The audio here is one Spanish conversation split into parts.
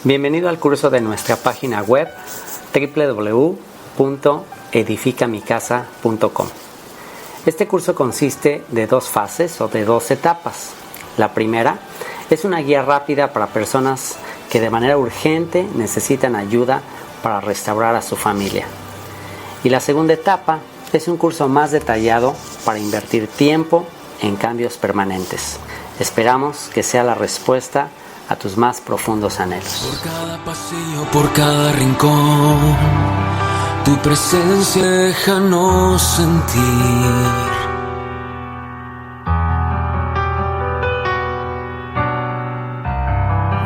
Bienvenido al curso de nuestra página web www.edificamicasa.com. Este curso consiste de dos fases o de dos etapas. La primera es una guía rápida para personas que de manera urgente necesitan ayuda para restaurar a su familia. Y la segunda etapa es un curso más detallado para invertir tiempo en cambios permanentes. Esperamos que sea la respuesta a tus más profundos anhelos. Por cada pasillo, por cada rincón, tu presencia déjanos sentir.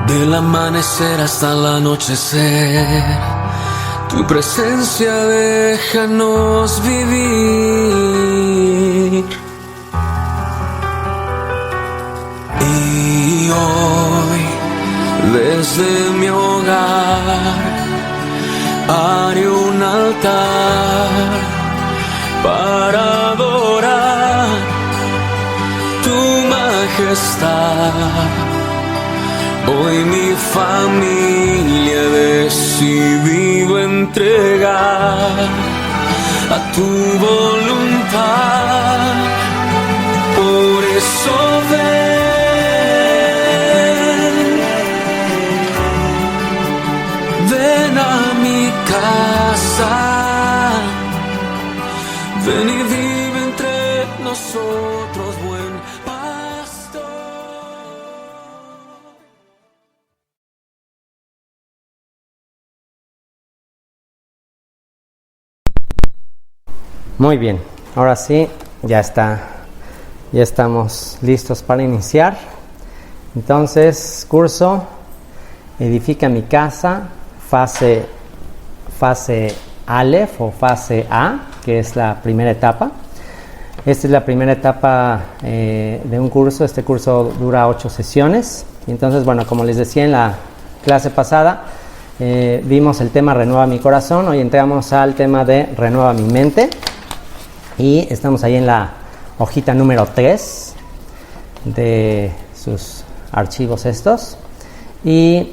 Del amanecer hasta el anochecer, tu presencia déjanos vivir. Y hoy, desde mi hogar, haré un altar para adorar tu majestad. Hoy mi familia he decidido entregar a tu voluntad. Por eso ven a mi casa, ven y vive entre nosotros, buen pastor. Muy bien, ahora sí, ya estamos listos para iniciar. Entonces, curso Edifica mi casa, fase Aleph o fase A, que es la primera etapa. Esta es la primera etapa de un curso. Este curso dura 8 sesiones. Y entonces, bueno, como les decía en la clase pasada, vimos el tema Renueva mi corazón. Hoy entramos al tema de Renueva mi mente. Y estamos ahí en la hojita número 3 de sus archivos estos. Y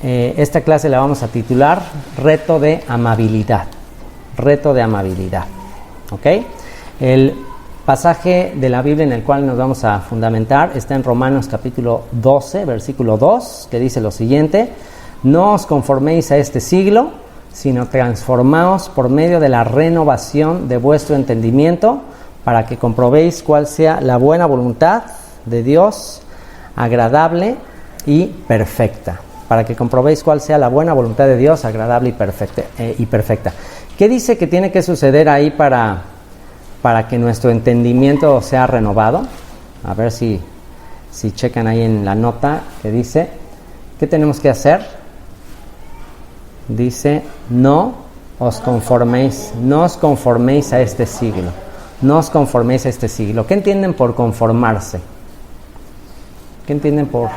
esta clase la vamos a titular Reto de amabilidad. Reto de amabilidad. ¿Ok? El pasaje de la Biblia en el cual nos vamos a fundamentar está en Romanos capítulo 12, versículo 2, que dice lo siguiente: no os conforméis a este siglo, sino transformaos por medio de la renovación de vuestro entendimiento, para que comprobéis cuál sea la buena voluntad de Dios, agradable y perfecta. Para que comprobéis cuál sea la buena voluntad de Dios, agradable y perfecta. ¿Qué dice que tiene que suceder ahí para que nuestro entendimiento sea renovado? A ver si checan ahí en la nota que dice, ¿qué tenemos que hacer? Dice, no os conforméis a este siglo. No os conforméis a este siglo. ¿Qué entienden por conformarse? ¿Qué entienden por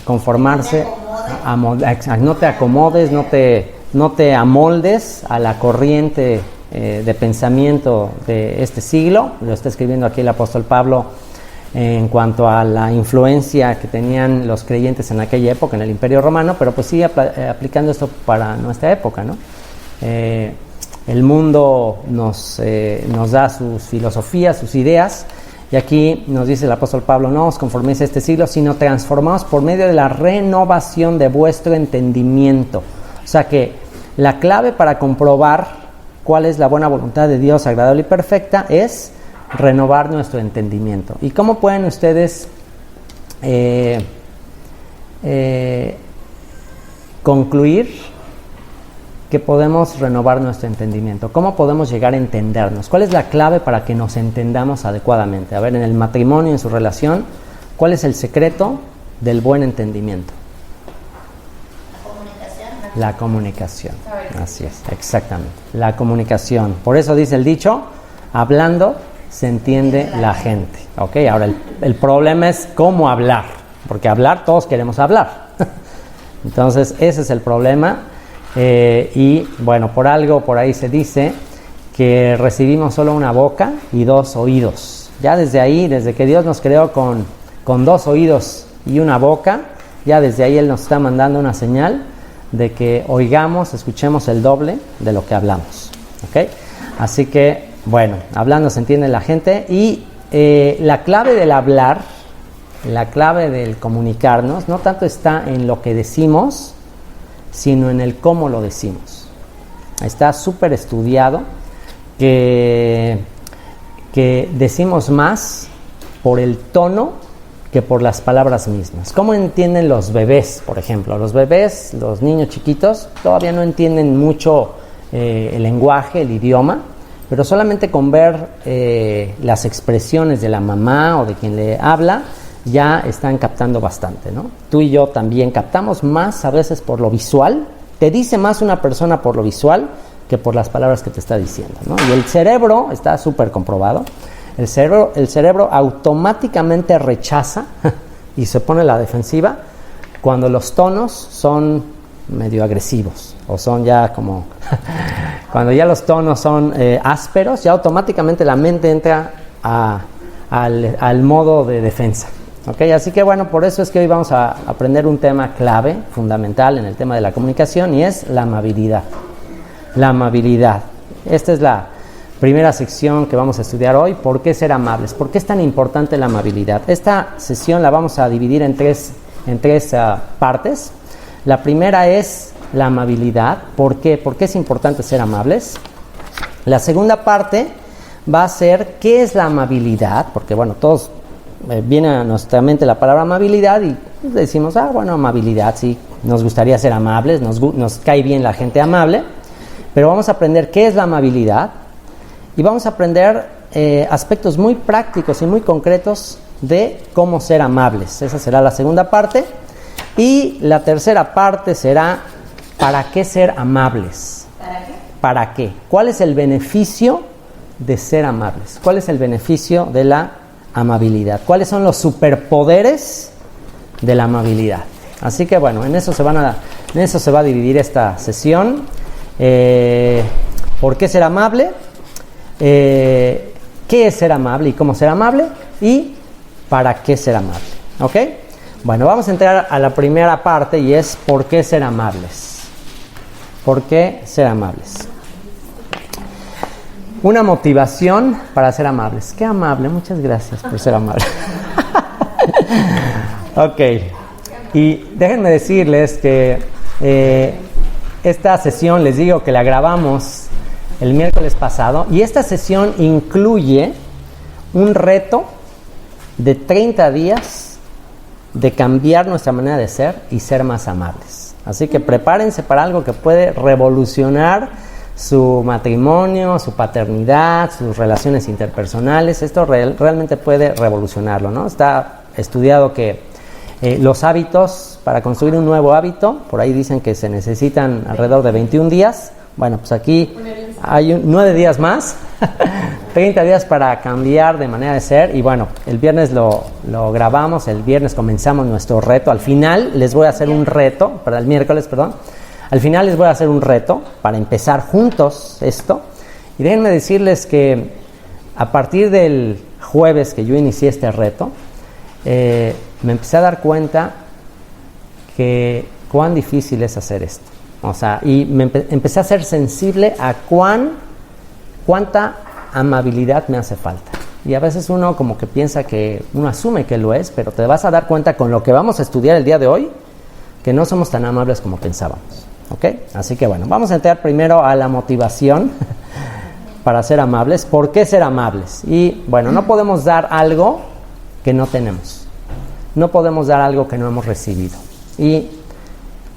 conformarse? No te acomodes, no te amoldes a la corriente de pensamiento de este siglo. Lo está escribiendo aquí el apóstol Pablo en cuanto a la influencia que tenían los creyentes en aquella época en el Imperio Romano, pero pues sigue aplicando esto para nuestra época, ¿no? El mundo nos da sus filosofías, sus ideas, y aquí nos dice el apóstol Pablo, no os conforméis a este siglo, sino transformaos por medio de la renovación de vuestro entendimiento. O sea que la clave para comprobar cuál es la buena voluntad de Dios, agradable y perfecta, es renovar nuestro entendimiento. ¿Y cómo pueden ustedes concluir que podemos renovar nuestro entendimiento? ¿Cómo podemos llegar a entendernos? ¿Cuál es la clave para que nos entendamos adecuadamente? A ver, en el matrimonio, en su relación, ¿cuál es el secreto del buen entendimiento? La comunicación. Así es, exactamente. La comunicación. Por eso dice el dicho, hablando se entiende la gente. ¿Ok? Ahora, el problema es cómo hablar. Porque hablar, todos queremos hablar. Entonces, ese es el problema. Y bueno, por algo por ahí se dice que recibimos solo una boca y 2 oídos. Ya desde ahí, desde que Dios nos creó con 2 oídos y una boca, ya desde ahí Él nos está mandando una señal de que escuchemos el doble de lo que hablamos. ¿Ok? Así que, bueno, hablando se entiende la gente. Y la clave del hablar, la clave del comunicarnos, no tanto está en lo que decimos, sino en el cómo lo decimos. Está súper estudiado que decimos más por el tono que por las palabras mismas. ¿Cómo entienden los bebés, por ejemplo? Los bebés, los niños chiquitos, todavía no entienden mucho el lenguaje, el idioma, pero solamente con ver las expresiones de la mamá o de quien le habla, ya están captando bastante, ¿no? Tú y yo también captamos más a veces por lo visual. Te dice más una persona por lo visual que por las palabras que te está diciendo, ¿no? Y el cerebro, está súper comprobado, el cerebro automáticamente rechaza y se pone a la defensiva cuando los tonos son medio agresivos o son ya como cuando ya los tonos son ásperos, ya automáticamente la mente entra al modo de defensa. ¿Okay? Así que bueno, por eso es que hoy vamos a aprender un tema clave, fundamental en el tema de la comunicación, y es la amabilidad. La amabilidad. Esta es la primera sección que vamos a estudiar hoy. ¿Por qué ser amables? ¿Por qué es tan importante la amabilidad? Esta sesión la vamos a dividir en tres partes. La primera es la amabilidad. ¿Por qué? ¿Por qué es importante ser amables? La segunda parte va a ser ¿qué es la amabilidad? Porque bueno, todos viene a nuestra mente la palabra amabilidad y decimos, bueno, amabilidad, sí, nos gustaría ser amables, nos cae bien la gente amable, pero vamos a aprender qué es la amabilidad y vamos a aprender aspectos muy prácticos y muy concretos de cómo ser amables. Esa será la segunda parte. Y la tercera parte será ¿para qué ser amables? ¿Para qué? ¿Para qué? ¿Cuál es el beneficio de ser amables? ¿Cuál es el beneficio de la amabilidad? ¿Cuáles son los superpoderes de la amabilidad? Así que bueno, en eso se va a dividir esta sesión. ¿Por qué ser amable? ¿Qué es ser amable y cómo ser amable? ¿Y para qué ser amable? ¿Ok? Bueno, vamos a entrar a la primera parte y es ¿por qué ser amables? ¿Por qué ser amables? Una motivación para ser amables. Qué amable, muchas gracias por ser amable. Ok, y déjenme decirles que esta sesión, les digo que la grabamos el miércoles pasado, y esta sesión incluye un reto de 30 días de cambiar nuestra manera de ser y ser más amables. Así que prepárense para algo que puede revolucionar su matrimonio, su paternidad, sus relaciones interpersonales. Esto realmente puede revolucionarlo, ¿no? Está estudiado que los hábitos, para construir un nuevo hábito, por ahí dicen que se necesitan alrededor de 21 días. Bueno, pues aquí hay 9 días más, 30 días para cambiar de manera de ser. Y bueno, el viernes lo grabamos, el viernes comenzamos nuestro reto. Al final les voy a hacer un reto, para el miércoles, perdón. Al final les voy a hacer un reto para empezar juntos esto. Y déjenme decirles que a partir del jueves que yo inicié este reto, me empecé a dar cuenta que cuán difícil es hacer esto. O sea, y empecé a ser sensible a cuánta amabilidad me hace falta. Y a veces uno como que piensa que uno asume que lo es, pero te vas a dar cuenta con lo que vamos a estudiar el día de hoy que no somos tan amables como pensábamos. ¿Ok? Así que bueno, vamos a entrar primero a la motivación para ser amables. ¿Por qué ser amables? Y bueno, no podemos dar algo que no tenemos. No podemos dar algo que no hemos recibido. ¿Y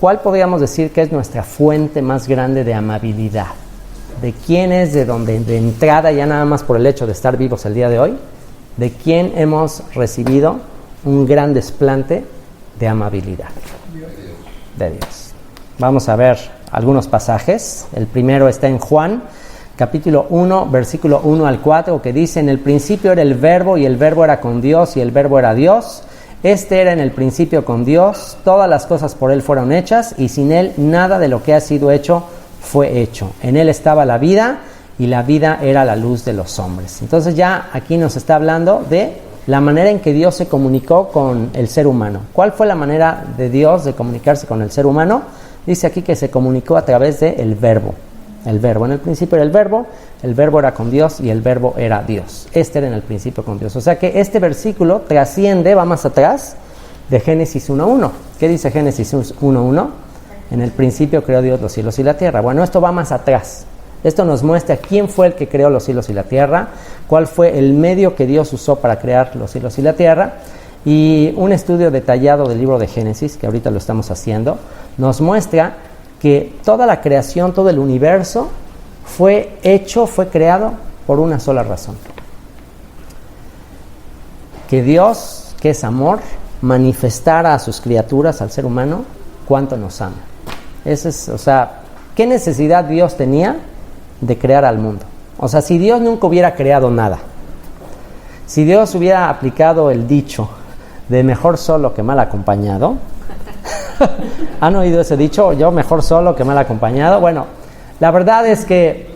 cuál podríamos decir que es nuestra fuente más grande de amabilidad? ¿De quién es, de donde de entrada, ya nada más por el hecho de estar vivos el día de hoy, de quién hemos recibido un gran desplante de amabilidad? De Dios. Vamos a ver algunos pasajes. El primero está en Juan, capítulo 1, versículo 1 al 4, que dice: en el principio era el verbo, y el verbo era con Dios, y el verbo era Dios. Este era en el principio con Dios. Todas las cosas por Él fueron hechas, y sin Él nada de lo que ha sido hecho fue hecho. En Él estaba la vida, y la vida era la luz de los hombres. Entonces ya aquí nos está hablando de la manera en que Dios se comunicó con el ser humano. ¿Cuál fue la manera de Dios de comunicarse con el ser humano? Dice aquí que se comunicó a través del verbo. El verbo, en el principio era el verbo era con Dios y el verbo era Dios. Este era en el principio con Dios. O sea que este versículo trasciende, va más atrás, de Génesis 1.1. ¿Qué dice Génesis 1.1? En el principio creó Dios los cielos y la tierra. Bueno, esto va más atrás. Esto nos muestra quién fue el que creó los cielos y la tierra, cuál fue el medio que Dios usó para crear los cielos y la tierra. Y un estudio detallado del libro de Génesis, que ahorita lo estamos haciendo, nos muestra que toda la creación, todo el universo fue creado por una sola razón. Que Dios, que es amor, manifestara a sus criaturas, al ser humano, cuánto nos ama. ¿Qué necesidad Dios tenía de crear al mundo? O sea, si Dios nunca hubiera creado nada, si Dios hubiera aplicado el dicho de mejor solo que mal acompañado, ¿han oído ese dicho? Yo mejor solo que mal acompañado. Bueno, la verdad es que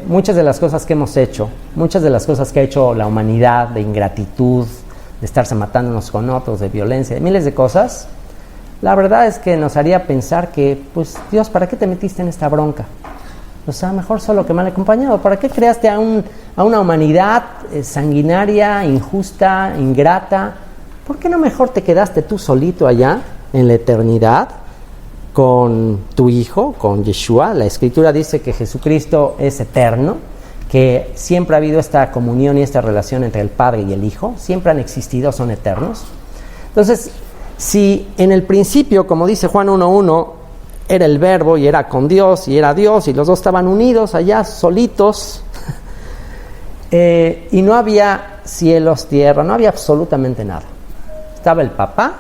muchas de las cosas que hemos hecho, muchas de las cosas que ha hecho la humanidad, de ingratitud, de estarse matando unos con otros, de violencia, de miles de cosas, la verdad es que nos haría pensar que, pues, Dios, ¿para qué te metiste en esta bronca? O sea, mejor solo que mal acompañado. ¿Para qué creaste a una humanidad sanguinaria, injusta, ingrata? ¿Por qué no mejor te quedaste tú solito allá en la eternidad con tu Hijo, con Yeshua? La Escritura dice que Jesucristo es eterno, que siempre ha habido esta comunión y esta relación entre el Padre y el Hijo, siempre han existido, son eternos. Entonces, si en el principio, como dice Juan 1.1, era el verbo y era con Dios y era Dios y los dos estaban unidos allá solitos y no había cielos, tierra, no había absolutamente nada. Estaba el papá,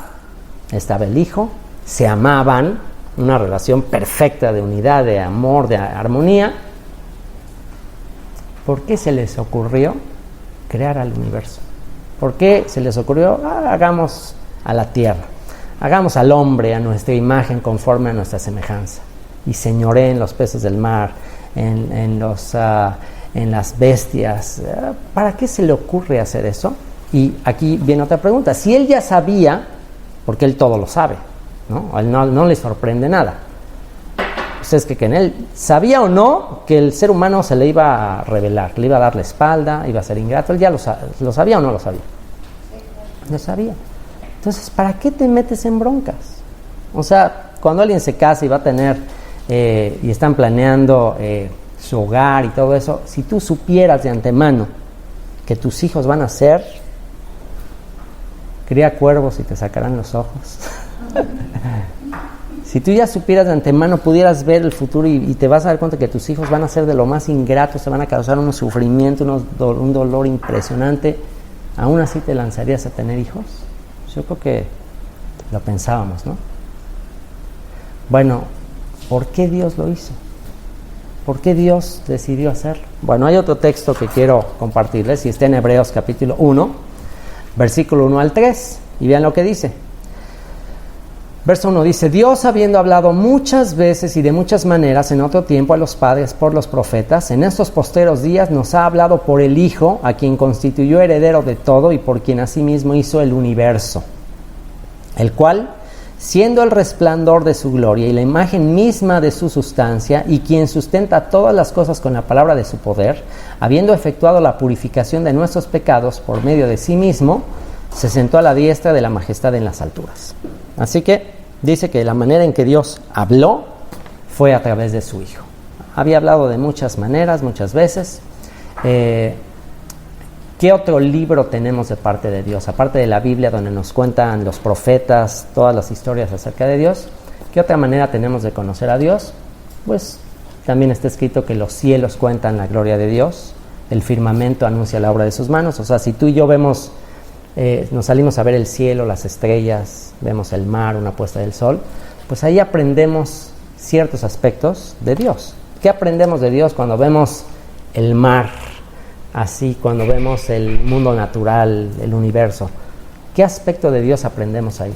estaba el hijo, se amaban, una relación perfecta de unidad, de amor, de armonía. ¿Por qué se les ocurrió crear al universo? ¿Por qué se les ocurrió, hagamos a la tierra, hagamos al hombre a nuestra imagen conforme a nuestra semejanza y señoreen los peces del mar, en las bestias? ¿Para qué se le ocurre hacer eso? Y aquí viene otra pregunta. Si él ya sabía, porque él todo lo sabe, ¿no? A él no le sorprende nada. ¿Ustedes qué creen? ¿Él sabía o no que el ser humano se le iba a rebelar, le iba a dar la espalda, iba a ser ingrato? ¿Él ya lo sabía o no lo sabía? Lo sabía. Entonces, ¿para qué te metes en broncas? O sea, cuando alguien se casa y va a tener, y están planeando su hogar y todo eso, si tú supieras de antemano que tus hijos van a ser, cría cuervos y te sacarán los ojos. Si tú ya supieras de antemano, pudieras ver el futuro y te vas a dar cuenta que tus hijos van a ser de lo más ingratos, te van a causar un sufrimiento, un dolor impresionante, ¿aún así te lanzarías a tener hijos? Yo creo que lo pensábamos, ¿no? Bueno, ¿por qué Dios lo hizo? ¿Por qué Dios decidió hacerlo? Bueno, hay otro texto que quiero compartirles y está en Hebreos capítulo 1, versículo 1 al 3, y vean lo que dice. Verso 1 dice: Dios, habiendo hablado muchas veces y de muchas maneras en otro tiempo a los padres por los profetas, en estos posteros días nos ha hablado por el Hijo, a quien constituyó heredero de todo y por quien asimismo hizo el universo, el cual, siendo el resplandor de su gloria y la imagen misma de su sustancia, y quien sustenta todas las cosas con la palabra de su poder, habiendo efectuado la purificación de nuestros pecados por medio de sí mismo, se sentó a la diestra de la majestad en las alturas. Así que dice que la manera en que Dios habló fue a través de su Hijo. Había hablado de muchas maneras, muchas veces. ¿Qué otro libro tenemos de parte de Dios? Aparte de la Biblia, donde nos cuentan los profetas todas las historias acerca de Dios, ¿qué otra manera tenemos de conocer a Dios? Pues también está escrito que los cielos cuentan la gloria de Dios, el firmamento anuncia la obra de sus manos. O sea, si tú y yo vemos, nos salimos a ver el cielo, las estrellas, vemos el mar, una puesta del sol, pues ahí aprendemos ciertos aspectos de Dios. ¿Qué aprendemos de Dios cuando vemos el mar? Así, cuando vemos el mundo natural, el universo, ¿qué aspecto de Dios aprendemos ahí?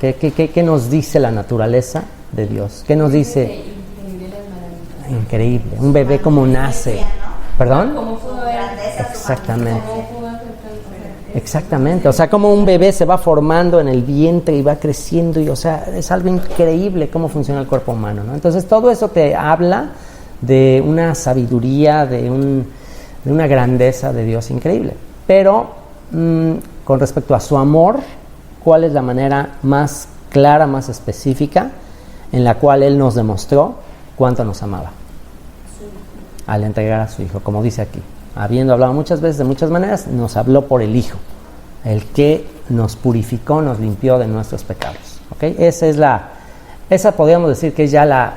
¿Qué nos dice la naturaleza de Dios? ¿Qué nos dice? Increíble. Un bebé como nace. ¿Perdón? ¿Cómo pudo haber Exactamente. Exactamente, o sea, como un bebé se va formando en el vientre y va creciendo, y o sea, es algo increíble cómo funciona el cuerpo humano, ¿no? Entonces todo eso te habla de una sabiduría, de una grandeza de Dios increíble. Pero con respecto a su amor, ¿cuál es la manera más clara, más específica en la cual Él nos demostró cuánto nos amaba? Al entregar a su Hijo, como dice aquí. Habiendo hablado muchas veces de muchas maneras, nos habló por el Hijo, el que nos purificó, nos limpió de nuestros pecados. ¿Okay? Esa podríamos decir que es ya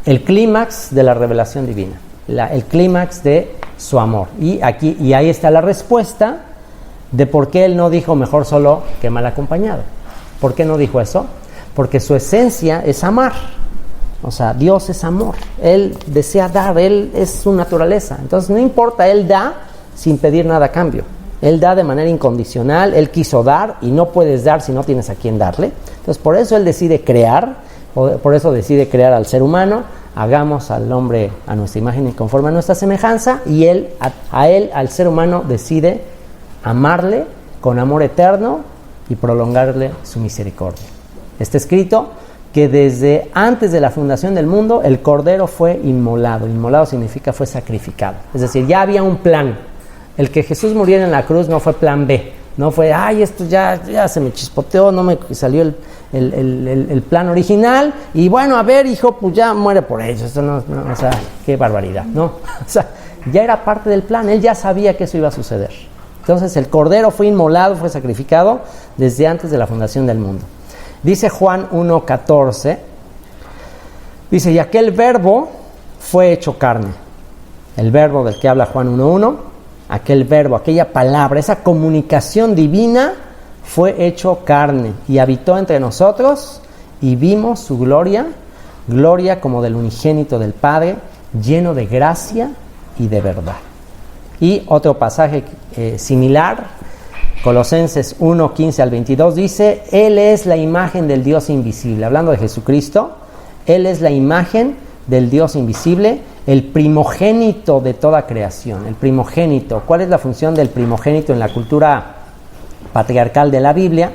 el clímax de la revelación divina, el clímax de su amor. Y ahí está la respuesta de por qué Él no dijo mejor solo que mal acompañado. ¿Por qué no dijo eso? Porque su esencia es amar. O sea, Dios es amor, Él desea dar, Él es su naturaleza. Entonces no importa, Él da sin pedir nada a cambio. Él da de manera incondicional, Él quiso dar y no puedes dar si no tienes a quién darle. Entonces por eso Él decide crear, por eso decide crear al ser humano. Hagamos al hombre a nuestra imagen y conforme a nuestra semejanza, y Él, al ser humano, decide amarle con amor eterno y prolongarle su misericordia. Está escrito que desde antes de la fundación del mundo el Cordero fue inmolado. Inmolado significa fue sacrificado. Es decir, ya había un plan. El que Jesús muriera en la cruz no fue plan B. No fue, esto ya se me chispoteó, no me salió el plan original. Y bueno, a ver, hijo, pues ya muere por ello. Esto no, o sea, qué barbaridad, ¿no? O sea, ya era parte del plan. Él ya sabía que eso iba a suceder. Entonces el Cordero fue inmolado, fue sacrificado desde antes de la fundación del mundo. Dice Juan 1:14, dice, y aquel verbo fue hecho carne. El verbo del que habla Juan 1:1, aquel verbo, aquella palabra, esa comunicación divina fue hecho carne y habitó entre nosotros y vimos su gloria, gloria como del unigénito del Padre, lleno de gracia y de verdad. Y otro pasaje similar, Colosenses 1:15 al 22 dice, Él es la imagen del Dios invisible. Hablando de Jesucristo, Él es la imagen del Dios invisible, el primogénito de toda creación. El primogénito. ¿Cuál es la función del primogénito en la cultura patriarcal de la Biblia?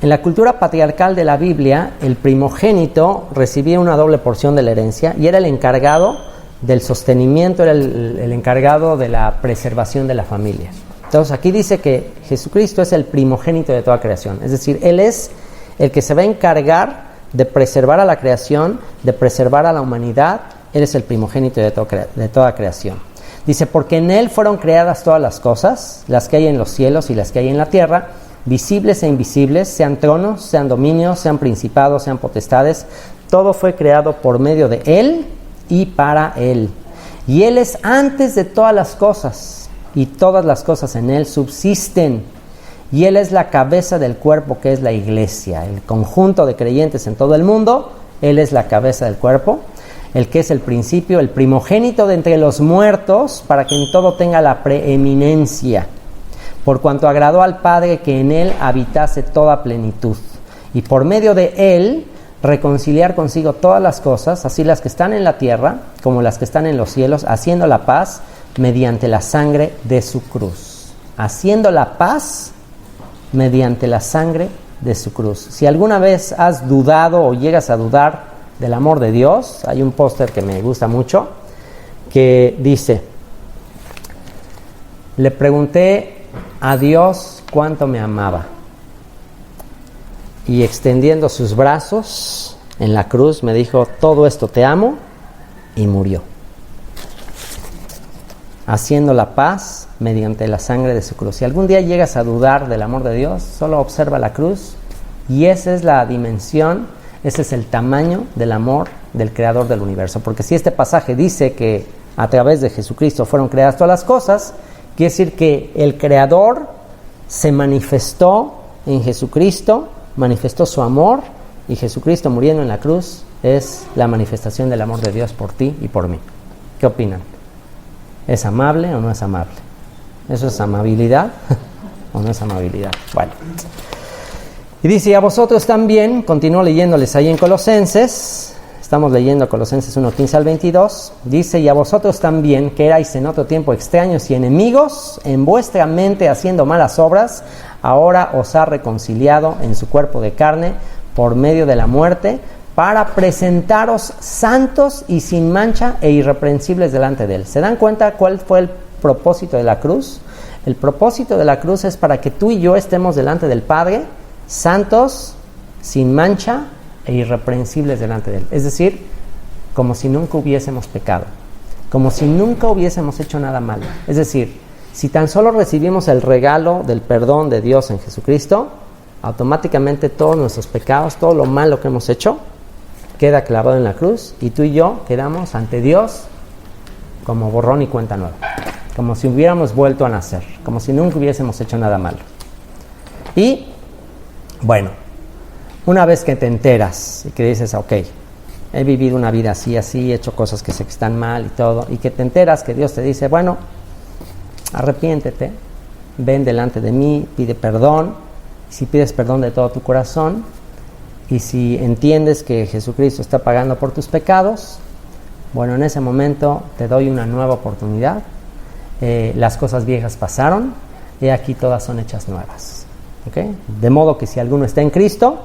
En la cultura patriarcal de la Biblia, el primogénito recibía una doble porción de la herencia y era el encargado del sostenimiento, era el encargado de la preservación de la familia. Entonces aquí dice que Jesucristo es el primogénito de toda creación, es decir, Él es el que se va a encargar de preservar a la creación, de preservar a la humanidad. Él es el primogénito de toda creación. Dice, porque en Él fueron creadas todas las cosas, las que hay en los cielos y las que hay en la tierra, visibles e invisibles, sean tronos, sean dominios, sean principados, sean potestades, todo fue creado por medio de Él y para Él. Y Él es antes de todas las cosas, y todas las cosas en Él subsisten. Y Él es la cabeza del cuerpo, que es la iglesia, el conjunto de creyentes en todo el mundo. Él es la cabeza del cuerpo, el que es el principio, el primogénito de entre los muertos, para que en todo tenga la preeminencia, por cuanto agradó al Padre que en Él habitase toda plenitud, y por medio de Él reconciliar consigo todas las cosas, así las que están en la tierra como las que están en los cielos, haciendo la paz mediante la sangre de su cruz. Haciendo la paz mediante la sangre de su cruz. Si alguna vez has dudado o llegas a dudar del amor de Dios, hay un póster que me gusta mucho que dice, le pregunté a Dios cuánto me amaba, y extendiendo sus brazos en la cruz me dijo, todo esto te amo, y murió. Haciendo la paz mediante la sangre de su cruz. Si algún día llegas a dudar del amor de Dios, solo observa la cruz, y esa es la dimensión, ese es el tamaño del amor del Creador del universo. Porque si este pasaje dice que a través de Jesucristo fueron creadas todas las cosas, quiere decir que el Creador se manifestó en Jesucristo, manifestó su amor, y Jesucristo muriendo en la cruz es la manifestación del amor de Dios por ti y por mí. ¿Qué opinan? ¿Es amable o no es amable? ¿Eso es amabilidad o no es amabilidad? Bueno. Y dice, y a vosotros también, continúo leyéndoles ahí en Colosenses, Estamos leyendo Colosenses 1, 15 al 22. Dice: y a vosotros también, que erais en otro tiempo extraños y enemigos en vuestra mente haciendo malas obras, ahora os ha reconciliado en su cuerpo de carne por medio de la muerte, para presentaros santos y sin mancha e irreprensibles delante de Él. ¿Se dan cuenta cuál fue el propósito de la cruz? El propósito de la cruz es para que tú y yo estemos delante del Padre, santos, sin mancha e irreprensibles delante de Él. Es decir, como si nunca hubiésemos pecado, como si nunca hubiésemos hecho nada malo. Es decir, si tan solo recibimos el regalo del perdón de Dios en Jesucristo, automáticamente todos nuestros pecados, todo lo malo que hemos hecho, queda clavado en la cruz y tú y yo quedamos ante Dios como borrón y cuenta nueva, como si hubiéramos vuelto a nacer, como si nunca hubiésemos hecho nada malo. Y bueno, una vez que te enteras y que dices, ok, he vivido una vida así, he hecho cosas que sé que están mal y todo, y que te enteras que Dios te dice, bueno, arrepiéntete, ven delante de mí, pide perdón. Si pides perdón de todo tu corazón y si entiendes que Jesucristo está pagando por tus pecados, bueno, en ese momento te doy una nueva oportunidad. Las cosas viejas pasaron y aquí todas son hechas nuevas. ¿Okay? De modo que si alguno está en Cristo,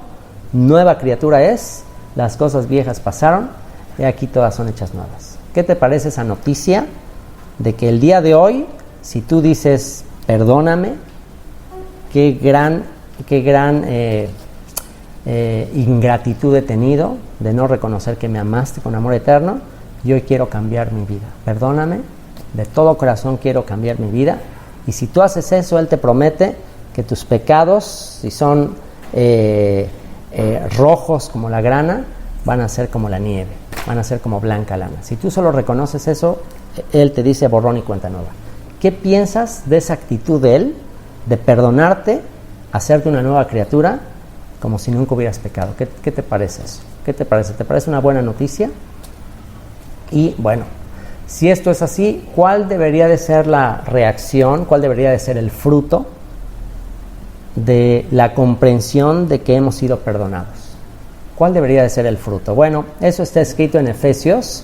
nueva criatura es, las cosas viejas pasaron y aquí todas son hechas nuevas. ¿Qué te parece esa noticia de que el día de hoy, si tú dices perdóname, qué gran ingratitud he tenido de no reconocer que me amaste con amor eterno? Yo hoy quiero cambiar mi vida, perdóname, de todo corazón quiero cambiar mi vida. Y si tú haces eso, Él te promete que tus pecados, si son rojos como la grana, van a ser como la nieve, van a ser como blanca lana. Si tú solo reconoces eso, Él te dice borrón y cuenta nueva. ¿Qué piensas de esa actitud de Él, de perdonarte, hacerte una nueva criatura, como si nunca hubieras pecado? ¿Qué te parece eso? ¿Qué te parece? ¿Te parece una buena noticia? Y bueno, si esto es así, ¿cuál debería de ser la reacción? ¿Cuál debería de ser el fruto de la comprensión de que hemos sido perdonados? ¿Cuál debería de ser el fruto? Bueno, eso está escrito en Efesios,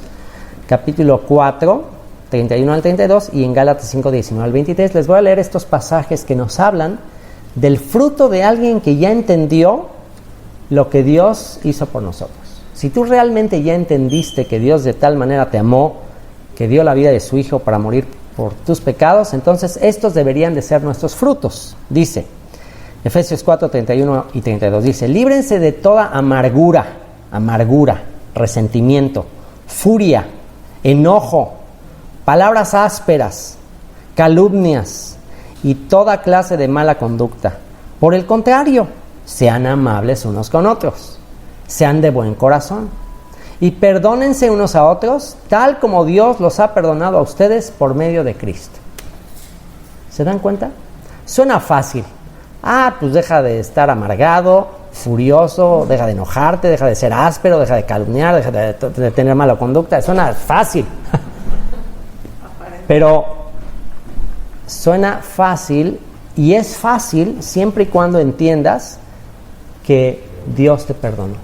capítulo 4, 31 al 32, y en Gálatas 5, 19 al 23. Les voy a leer estos pasajes que nos hablan del fruto de alguien que ya entendió lo que Dios hizo por nosotros. Si tú realmente ya entendiste que Dios de tal manera te amó, que dio la vida de su Hijo para morir por tus pecados, entonces estos deberían de ser nuestros frutos. Dice, Efesios 4, 31 y 32, dice: líbrense de toda amargura, resentimiento, furia, enojo, palabras ásperas, calumnias y toda clase de mala conducta. Por el contrario, sean amables unos con otros, sean de buen corazón y perdónense unos a otros, tal como Dios los ha perdonado a ustedes por medio de Cristo. ¿Se dan cuenta? Suena fácil. Pues deja de estar amargado, furioso, deja de enojarte, deja de ser áspero, deja de calumniar, deja de tener mala conducta. Suena fácil. Pero suena fácil, y es fácil siempre y cuando entiendas que Dios te perdonó.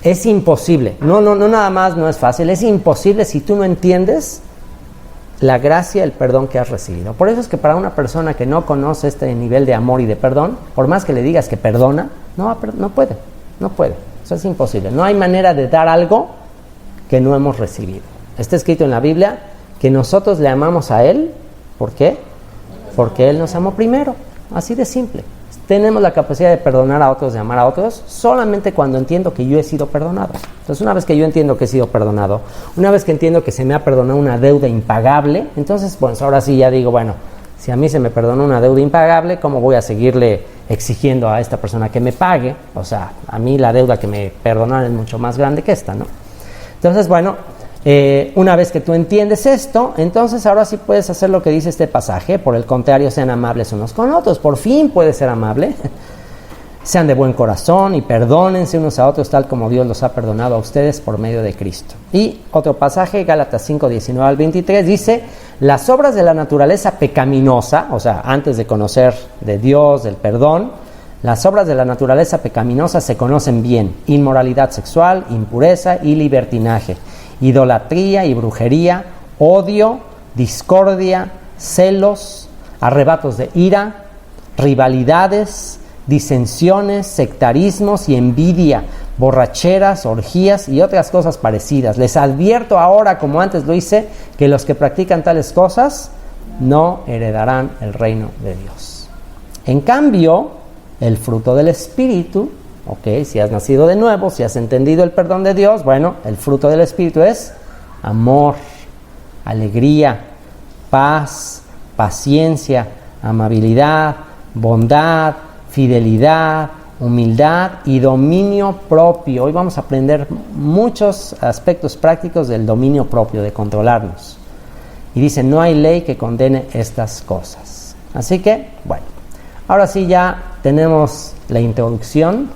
Es imposible, no nada más no es fácil, es imposible si tú no entiendes la gracia, el perdón que has recibido. Por eso es que para una persona que no conoce este nivel de amor y de perdón, por más que le digas que perdona, no puede, eso es imposible. No hay manera de dar algo que no hemos recibido. Está escrito en la Biblia que nosotros le amamos a Él. ¿Por qué? Porque Él nos amó primero, así de simple. Tenemos la capacidad de perdonar a otros, de amar a otros, solamente cuando entiendo que yo he sido perdonado. Entonces, una vez que yo entiendo que he sido perdonado, una vez que entiendo que se me ha perdonado una deuda impagable, entonces, pues ahora sí ya digo, bueno, si a mí se me perdonó una deuda impagable, ¿cómo voy a seguirle exigiendo a esta persona que me pague? O sea, a mí la deuda que me perdonaron es mucho más grande que esta, ¿no? Entonces, bueno, una vez que tú entiendes esto, entonces ahora sí puedes hacer lo que dice este pasaje. Por el contrario, sean amables unos con otros. Por fin puedes ser amable. Sean de buen corazón y perdónense unos a otros, tal como Dios los ha perdonado a ustedes por medio de Cristo. Y otro pasaje, Gálatas 5, 19 al 23, dice: las obras de la naturaleza pecaminosa, o sea, antes de conocer de Dios, del perdón, Las obras de la naturaleza pecaminosa se conocen bien: inmoralidad sexual, impureza y libertinaje, idolatría y brujería, odio, discordia, celos, arrebatos de ira, rivalidades, disensiones, sectarismos y envidia, borracheras, orgías y otras cosas parecidas. Les advierto ahora, como antes lo hice, que los que practican tales cosas no heredarán el reino de Dios. En cambio, el fruto del Espíritu, si has nacido de nuevo, si has entendido el perdón de Dios, bueno, el fruto del Espíritu es amor, alegría, paz, paciencia, amabilidad, bondad, fidelidad, humildad y dominio propio. Hoy vamos a aprender muchos aspectos prácticos del dominio propio, de controlarnos. Y dice, no hay ley que condene estas cosas. Así que, bueno, ahora sí ya tenemos la introducción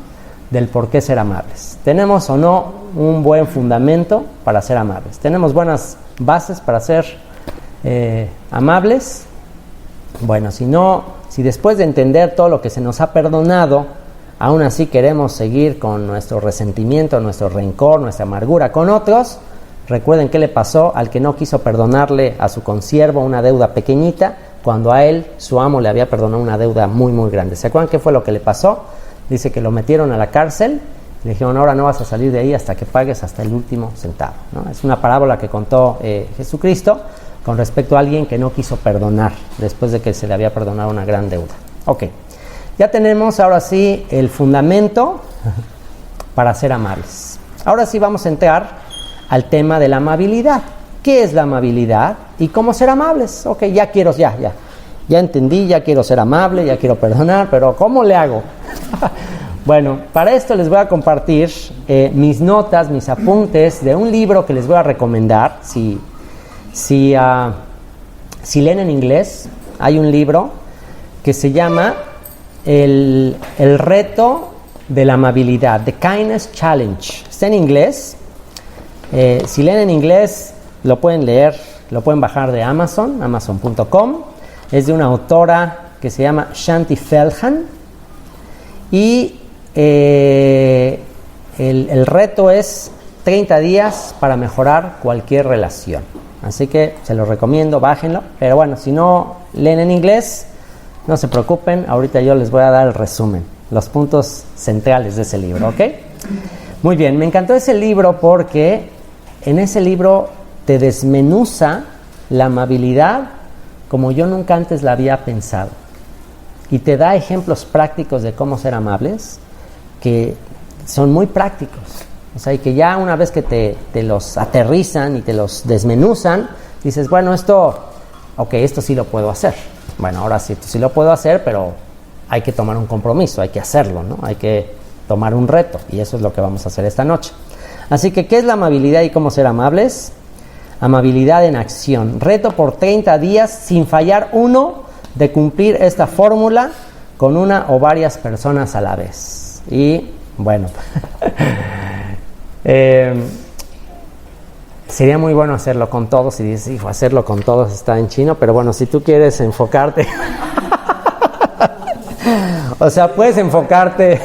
del por qué ser amables. ¿Tenemos o no un buen fundamento para ser amables? ¿Tenemos buenas bases para ser amables? Bueno, si después de entender todo lo que se nos ha perdonado, aún así queremos seguir con nuestro resentimiento, nuestro rencor, nuestra amargura con otros, recuerden qué le pasó al que no quiso perdonarle a su consiervo una deuda pequeñita, cuando a él, su amo, le había perdonado una deuda muy, muy grande. ¿Se acuerdan qué fue lo que le pasó? Dice que lo metieron a la cárcel, le dijeron, ahora no vas a salir de ahí hasta que pagues hasta el último centavo, ¿no? Es una parábola que contó Jesucristo con respecto a alguien que no quiso perdonar después de que se le había perdonado una gran deuda. Ok, ya tenemos ahora sí el fundamento para ser amables. Ahora sí vamos a entrar al tema de la amabilidad. ¿Qué es la amabilidad y cómo ser amables? Ok, ya entendí, ya quiero ser amable, ya quiero perdonar, pero ¿cómo le hago? Bueno, para esto les voy a compartir mis notas, mis apuntes de un libro que les voy a recomendar. Si leen en inglés, hay un libro que se llama el reto de la amabilidad, The Kindness Challenge. Está en inglés. Si leen en inglés, lo pueden leer, lo pueden bajar de amazon.com. Es de una autora que se llama Shanti Feldhahn. Y el reto es 30 días para mejorar cualquier relación. Así que se los recomiendo, bájenlo. Pero bueno, si no leen en inglés, no se preocupen, ahorita yo les voy a dar el resumen, los puntos centrales de ese libro, ¿ok? Muy bien, me encantó ese libro porque en ese libro te desmenuza la amabilidad como yo nunca antes la había pensado. Y te da ejemplos prácticos de cómo ser amables que son muy prácticos. O sea, y que ya una vez que te los aterrizan y te los desmenuzan, dices, bueno, esto sí lo puedo hacer. Bueno, ahora sí, esto sí lo puedo hacer, pero hay que tomar un compromiso, hay que hacerlo, ¿no? Hay que tomar un reto, y eso es lo que vamos a hacer esta noche. Así que, ¿qué es la amabilidad y cómo ser amables? Amabilidad en acción. Reto por 30 días sin fallar uno de cumplir esta fórmula con una o varias personas a la vez. Y, bueno... sería muy bueno hacerlo con todos. Y dices, hijo, hacerlo con todos está en chino, pero bueno, si tú quieres enfocarte o sea, puedes enfocarte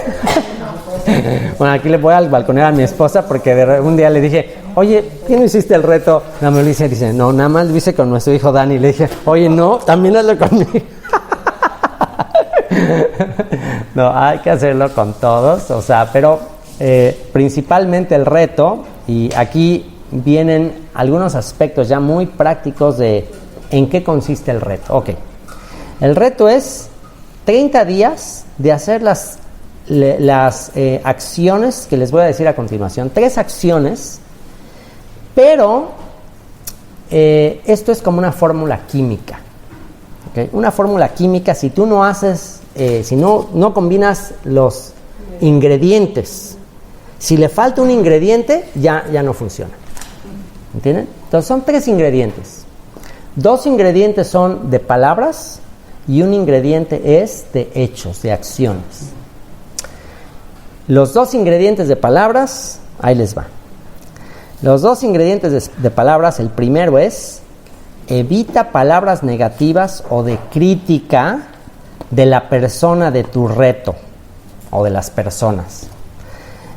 bueno, aquí le voy a balconear a mi esposa porque un día le dije, oye, ¿qué no hiciste el reto? No, me lo hice, dice, no, nada más lo hice con nuestro hijo Dani. Le dije, oye, no, también hazlo conmigo. No, hay que hacerlo con todos, o sea, pero principalmente el reto, y aquí vienen algunos aspectos ya muy prácticos de en qué consiste el reto. Ok, el reto es 30 días de hacer las acciones que les voy a decir a continuación, 3 acciones, pero esto es como una fórmula química. ¿Okay? Una fórmula química, si tú no haces, si no combinas los ingredientes, si le falta un ingrediente, ya no funciona. ¿Entienden? Entonces son 3 ingredientes. 2 ingredientes son de palabras y un ingrediente es de hechos, de acciones. Los 2 ingredientes de palabras, ahí les va. Los 2 ingredientes de palabras, el primero es: evita palabras negativas o de crítica de la persona de tu reto. o de las personas.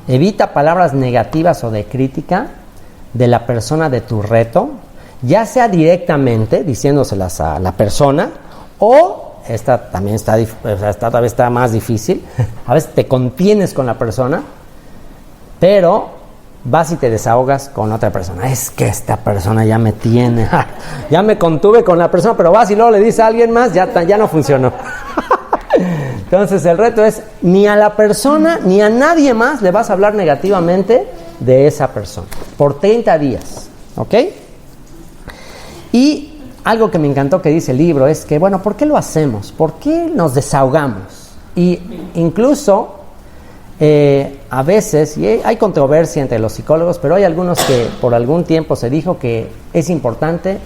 Evita palabras negativas o de crítica de la persona de tu reto, ya sea directamente diciéndoselas a la persona, o esta también esta tal vez está más difícil. A veces te contienes con la persona, pero vas y te desahogas con otra persona. Es que esta persona ya me tiene, ya me contuve con la persona, pero vas y luego le dices a alguien más, ya no funcionó. Entonces el reto es, ni a la persona ni a nadie más le vas a hablar negativamente de esa persona por 30 días, ¿ok? Y algo que me encantó que dice el libro es que, bueno, ¿por qué lo hacemos? ¿Por qué nos desahogamos? Y incluso a veces, y hay controversia entre los psicólogos, pero hay algunos que por algún tiempo se dijo que es importante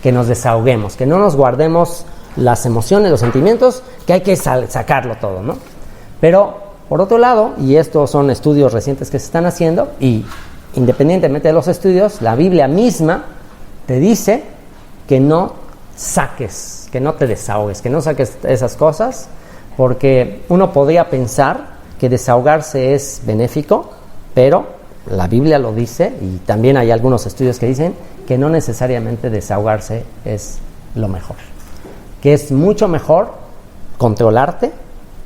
que nos desahoguemos, que no nos guardemos las emociones, los sentimientos, que hay que sacarlo todo, ¿no? Pero, por otro lado, y estos son estudios recientes que se están haciendo, y independientemente de los estudios, la Biblia misma te dice que no saques, que no te desahogues, que no saques esas cosas, porque uno podría pensar que desahogarse es benéfico, pero la Biblia lo dice, y también hay algunos estudios que dicen que no necesariamente desahogarse es lo mejor, que es mucho mejor controlarte,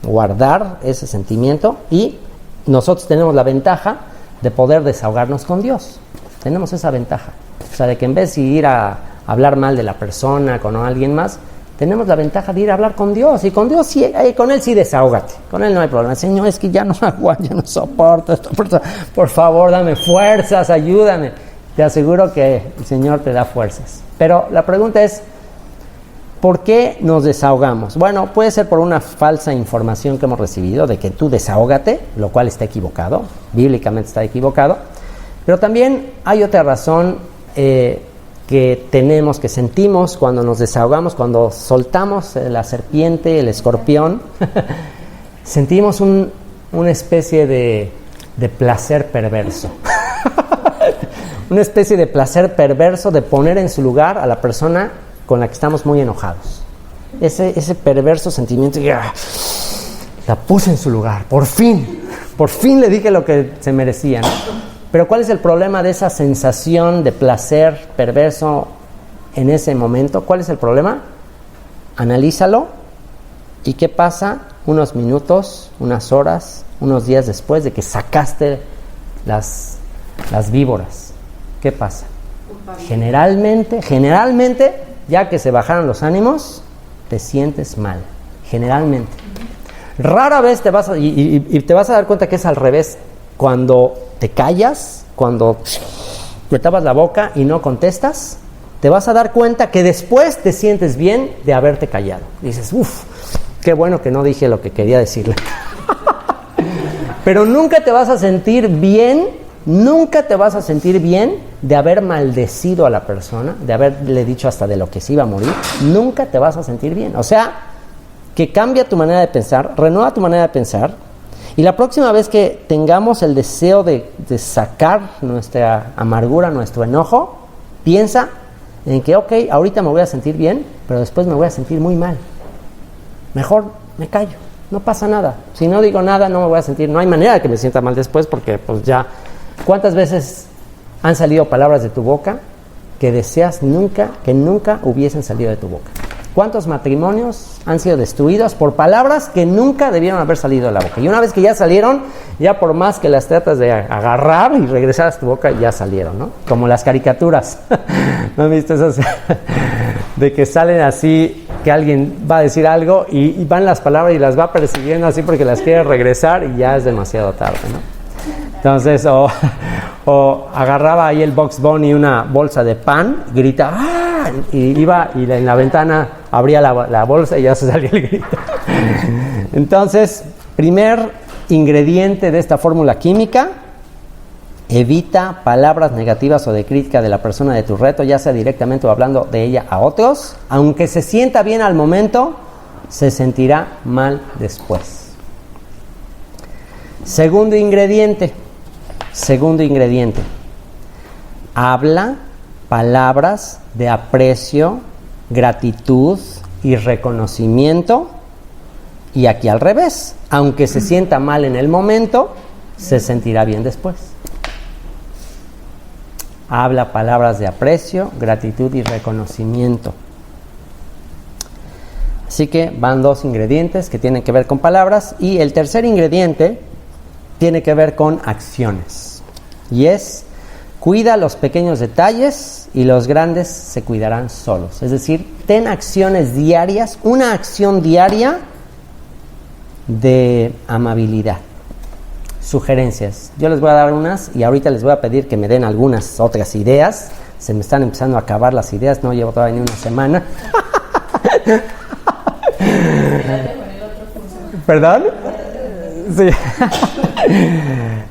guardar ese sentimiento, y nosotros tenemos la ventaja de poder desahogarnos con Dios. Tenemos esa ventaja, o sea, de que en vez de ir a hablar mal de la persona con alguien más, tenemos la ventaja de ir a hablar con Dios, y con Dios sí, con Él sí desahógate, con Él no hay problema. Señor, es que ya no aguanto, ya no soporto esto, por favor dame fuerzas, ayúdame. Te aseguro que el Señor te da fuerzas. Pero la pregunta es, ¿por qué nos desahogamos? Bueno, puede ser por una falsa información que hemos recibido de que tú desahógate, lo cual está equivocado, bíblicamente está equivocado, pero también hay otra razón que tenemos, que sentimos cuando nos desahogamos, cuando soltamos la serpiente, el escorpión, sentimos una especie de placer perverso. Una especie de placer perverso de poner en su lugar a la persona con la que estamos muy enojados. Ese perverso sentimiento, la puse en su lugar, por fin le dije lo que se merecía, ¿no? Pero ¿cuál es el problema de esa sensación de placer perverso en ese momento? ¿Cuál es el problema? Analízalo. ¿Y qué pasa unos minutos, unas horas, unos días después de que sacaste las víboras? ¿Qué pasa? Generalmente, ya que se bajaron los ánimos, te sientes mal. Generalmente. Rara vez te vas a dar cuenta que es al revés. Cuando te callas, cuando te tapas la boca y no contestas, te vas a dar cuenta que después te sientes bien de haberte callado. Dices, qué bueno que no dije lo que quería decirle. Pero nunca te vas a sentir bien de haber maldecido a la persona, de haberle dicho hasta de lo que se iba a morir. Nunca te vas a sentir bien. O sea, que cambia tu manera de pensar, renueva tu manera de pensar. Y la próxima vez que tengamos el deseo de sacar nuestra amargura, nuestro enojo, piensa en que, ahorita me voy a sentir bien, pero después me voy a sentir muy mal. Mejor me callo, no pasa nada. Si no digo nada, no me voy a sentir, no hay manera de que me sienta mal después, porque pues ya, ¿cuántas veces han salido palabras de tu boca que deseas que nunca hubiesen salido de tu boca? ¿Cuántos matrimonios han sido destruidos por palabras que nunca debieron haber salido de la boca? Y una vez que ya salieron, ya por más que las tratas de agarrar y regresar a tu boca, ya salieron, ¿no? Como las caricaturas. ¿No han visto esas? De que salen así, que alguien va a decir algo y van las palabras y las va persiguiendo así porque las quiere regresar y ya es demasiado tarde, ¿no? Entonces, o agarraba ahí el Bugs Bunny una bolsa de pan, grita, ¡ah! Y iba y en la ventana abría la bolsa y ya se salía el grito. Entonces, primer ingrediente de esta fórmula química: evita palabras negativas o de crítica de la persona de tu reto, ya sea directamente o hablando de ella a otros. Aunque se sienta bien al momento, se sentirá mal después. Segundo ingrediente, habla palabras de aprecio, gratitud y reconocimiento Y aquí al revés, aunque se sienta mal en el momento, se sentirá bien después. Habla palabras de aprecio, gratitud y reconocimiento. Así que van 2 ingredientes que tienen que ver con palabras, y el tercer ingrediente tiene que ver con acciones. Y es: cuida los pequeños detalles y los grandes se cuidarán solos. Es decir, ten acciones diarias, una acción diaria de amabilidad. Sugerencias. Yo les voy a dar unas y ahorita les voy a pedir que me den algunas otras ideas. Se me están empezando a acabar las ideas, no llevo todavía ni una semana. ¿Perdón? Sí.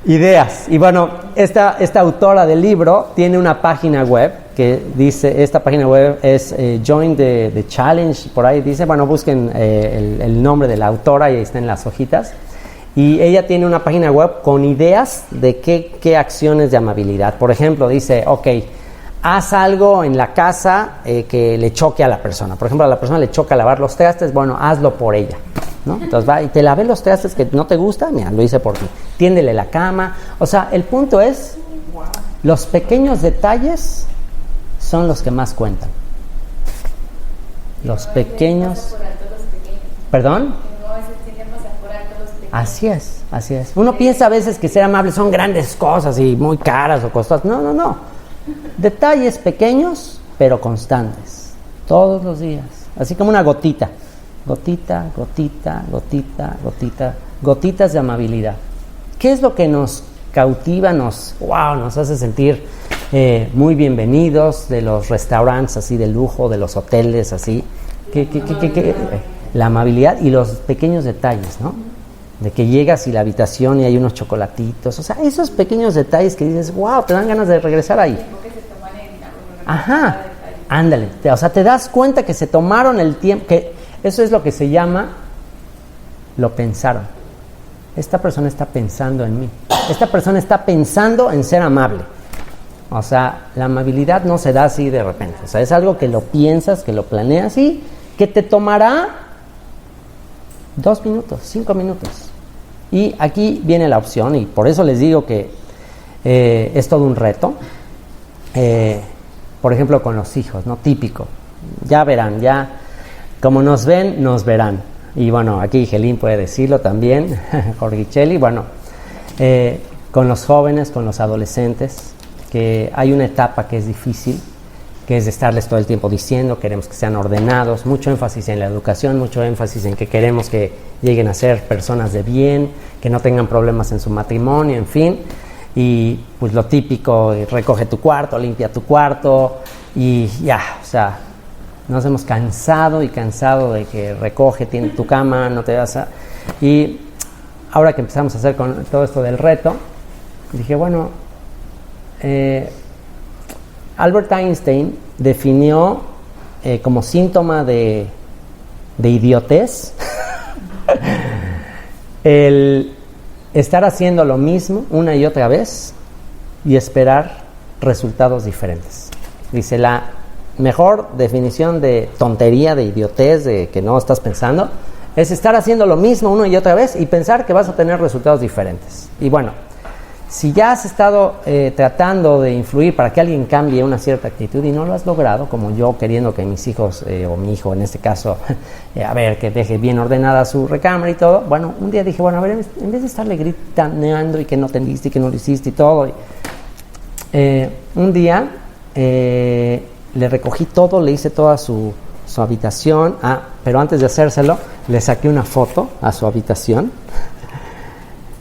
Ideas. Y bueno, esta autora del libro tiene una página web que dice, esta página web es Join the Challenge, por ahí dice, bueno, busquen el nombre de la autora y ahí están las hojitas. Y ella tiene una página web con ideas de qué acciones de amabilidad. Por ejemplo, dice, ok, haz algo en la casa que le choque a la persona. Por ejemplo, a la persona le choca lavar los trastes, bueno, hazlo por ella, ¿no? Entonces va y te lavé los trastes que no te gustan, mira, lo hice por ti. Tiéndele la cama. O sea, el punto es, los pequeños detalles son los que más cuentan. Los pequeños. ¿Perdón? Así es, así es. Uno piensa a veces que ser amable son grandes cosas y muy caras o costosas. No, no, no. Detalles pequeños, pero constantes. Todos los días. Así como una gotita. Gotita, gotita, gotita, gotita. Gotitas de amabilidad. ¿Qué es lo que nos cautiva, nos hace sentir muy bienvenidos de los restaurantes así de lujo, de los hoteles así? La amabilidad y los pequeños detalles, ¿no? De que llegas y la habitación y hay unos chocolatitos, o sea, esos pequeños detalles que dices, wow, te dan ganas de regresar ahí. Ajá, ándale, o sea, te das cuenta que se tomaron el tiempo, que eso es lo que se llama, lo pensaron. Esta persona está pensando en mí, esta persona está pensando en ser amable. O sea, la amabilidad no se da así de repente, o sea, es algo que lo piensas, que lo planeas y que te tomará 2 minutos, 5 minutos. Y aquí viene la opción, y por eso les digo que es todo un reto. Por ejemplo, con los hijos, ¿no? Típico. Ya verán, ya como nos ven, nos verán. Y bueno, aquí Gelín puede decirlo también, Jorgichelli. Bueno, con los jóvenes, con los adolescentes, que hay una etapa que es difícil, que es de estarles todo el tiempo diciendo, queremos que sean ordenados, mucho énfasis en la educación, mucho énfasis en que queremos que lleguen a ser personas de bien, que no tengan problemas en su matrimonio, en fin, y pues lo típico, recoge tu cuarto, limpia tu cuarto, y ya, o sea, nos hemos cansado de que recoge, tiene tu cama, no te vas a... Y ahora que empezamos a hacer con todo esto del reto, dije, bueno, Albert Einstein definió como síntoma de idiotez el estar haciendo lo mismo una y otra vez y esperar resultados diferentes. Dice, la mejor definición de tontería, de idiotez, de que no estás pensando, es estar haciendo lo mismo una y otra vez y pensar que vas a tener resultados diferentes. Y bueno, si ya has estado tratando de influir para que alguien cambie una cierta actitud y no lo has logrado, como yo queriendo que mis hijos, o mi hijo en este caso, que deje bien ordenada su recámara y todo, bueno, un día dije, bueno, a ver, en vez de estarle gritaneando y que no tendiste y que no lo hiciste y todo, un día le recogí todo, le hice toda su habitación, pero antes de hacérselo, le saqué una foto a su habitación,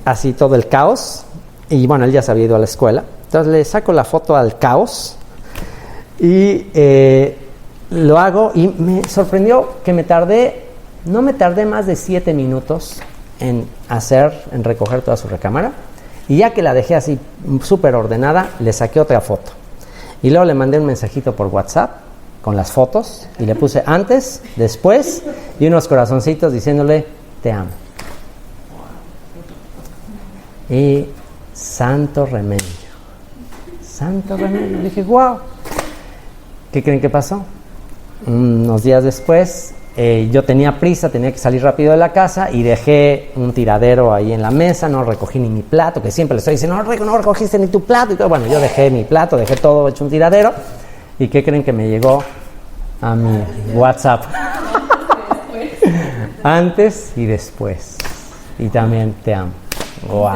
así todo el caos. Y bueno, él ya se había ido a la escuela. Entonces le saco la foto al caos y lo hago. Y me sorprendió que no me tardé más de 7 minutos en recoger toda su recámara. Y ya que la dejé así súper ordenada, le saqué otra foto. Y luego le mandé un mensajito por WhatsApp con las fotos. Y le puse antes, después y unos corazoncitos diciéndole, te amo. Y... santo remedio. Dije, wow. ¿Qué creen que pasó? Unos días después yo tenía prisa, tenía que salir rápido de la casa y dejé un tiradero ahí en la mesa, no recogí ni mi plato, que siempre le estoy diciendo, no recogiste ni tu plato. Y todo. Bueno, yo dejé mi plato, dejé todo hecho un tiradero. ¿Y qué creen que me llegó a mi WhatsApp? Antes y después. Y también te amo. ¡Wow!